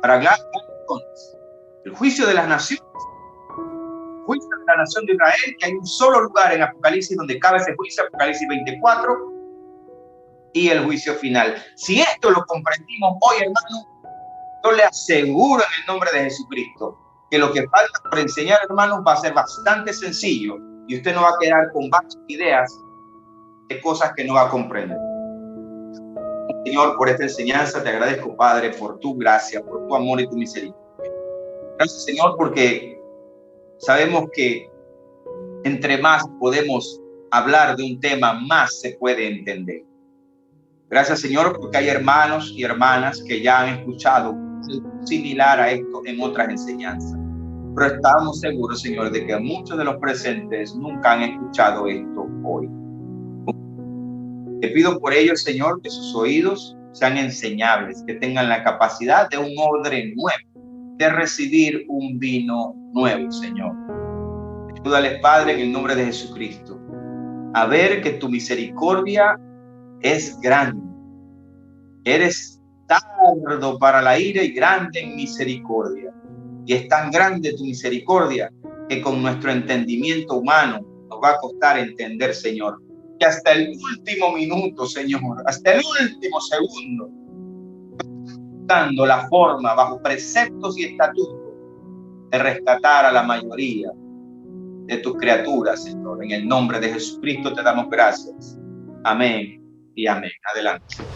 para el juicio de las naciones, juicio de la nación de Israel, que hay un solo lugar en Apocalipsis donde cabe ese juicio, Apocalipsis 24, y el juicio final. Si esto lo comprendimos hoy, hermano, yo le aseguro en el nombre de Jesucristo que lo que falta por enseñar, hermanos, va a ser bastante sencillo y usted no va a quedar con varias ideas de cosas que no va a comprender. Señor, por esta enseñanza te agradezco, Padre, por tu gracia, por tu amor y tu misericordia. Gracias, Señor, porque sabemos que entre más podemos hablar de un tema, más se puede entender. Gracias, Señor, porque hay hermanos y hermanas que ya han escuchado algo similar a esto en otras enseñanzas. Pero estamos seguros, Señor, de que muchos de los presentes nunca han escuchado esto hoy. Te pido por ellos, Señor, que sus oídos sean enseñables, que tengan la capacidad de un odre nuevo, de recibir un vino nuevo, Señor. Ayúdales, Padre, en el nombre de Jesucristo, a ver que tu misericordia es grande. Eres tardo para la ira y grande en misericordia. Y es tan grande tu misericordia que con nuestro entendimiento humano nos va a costar entender, Señor, que hasta el último minuto, Señor, hasta el último segundo, dando la forma bajo preceptos y estatutos de rescatar a la mayoría de tus criaturas, Señor. En el nombre de Jesucristo te damos gracias. Amén y amén. Adelante.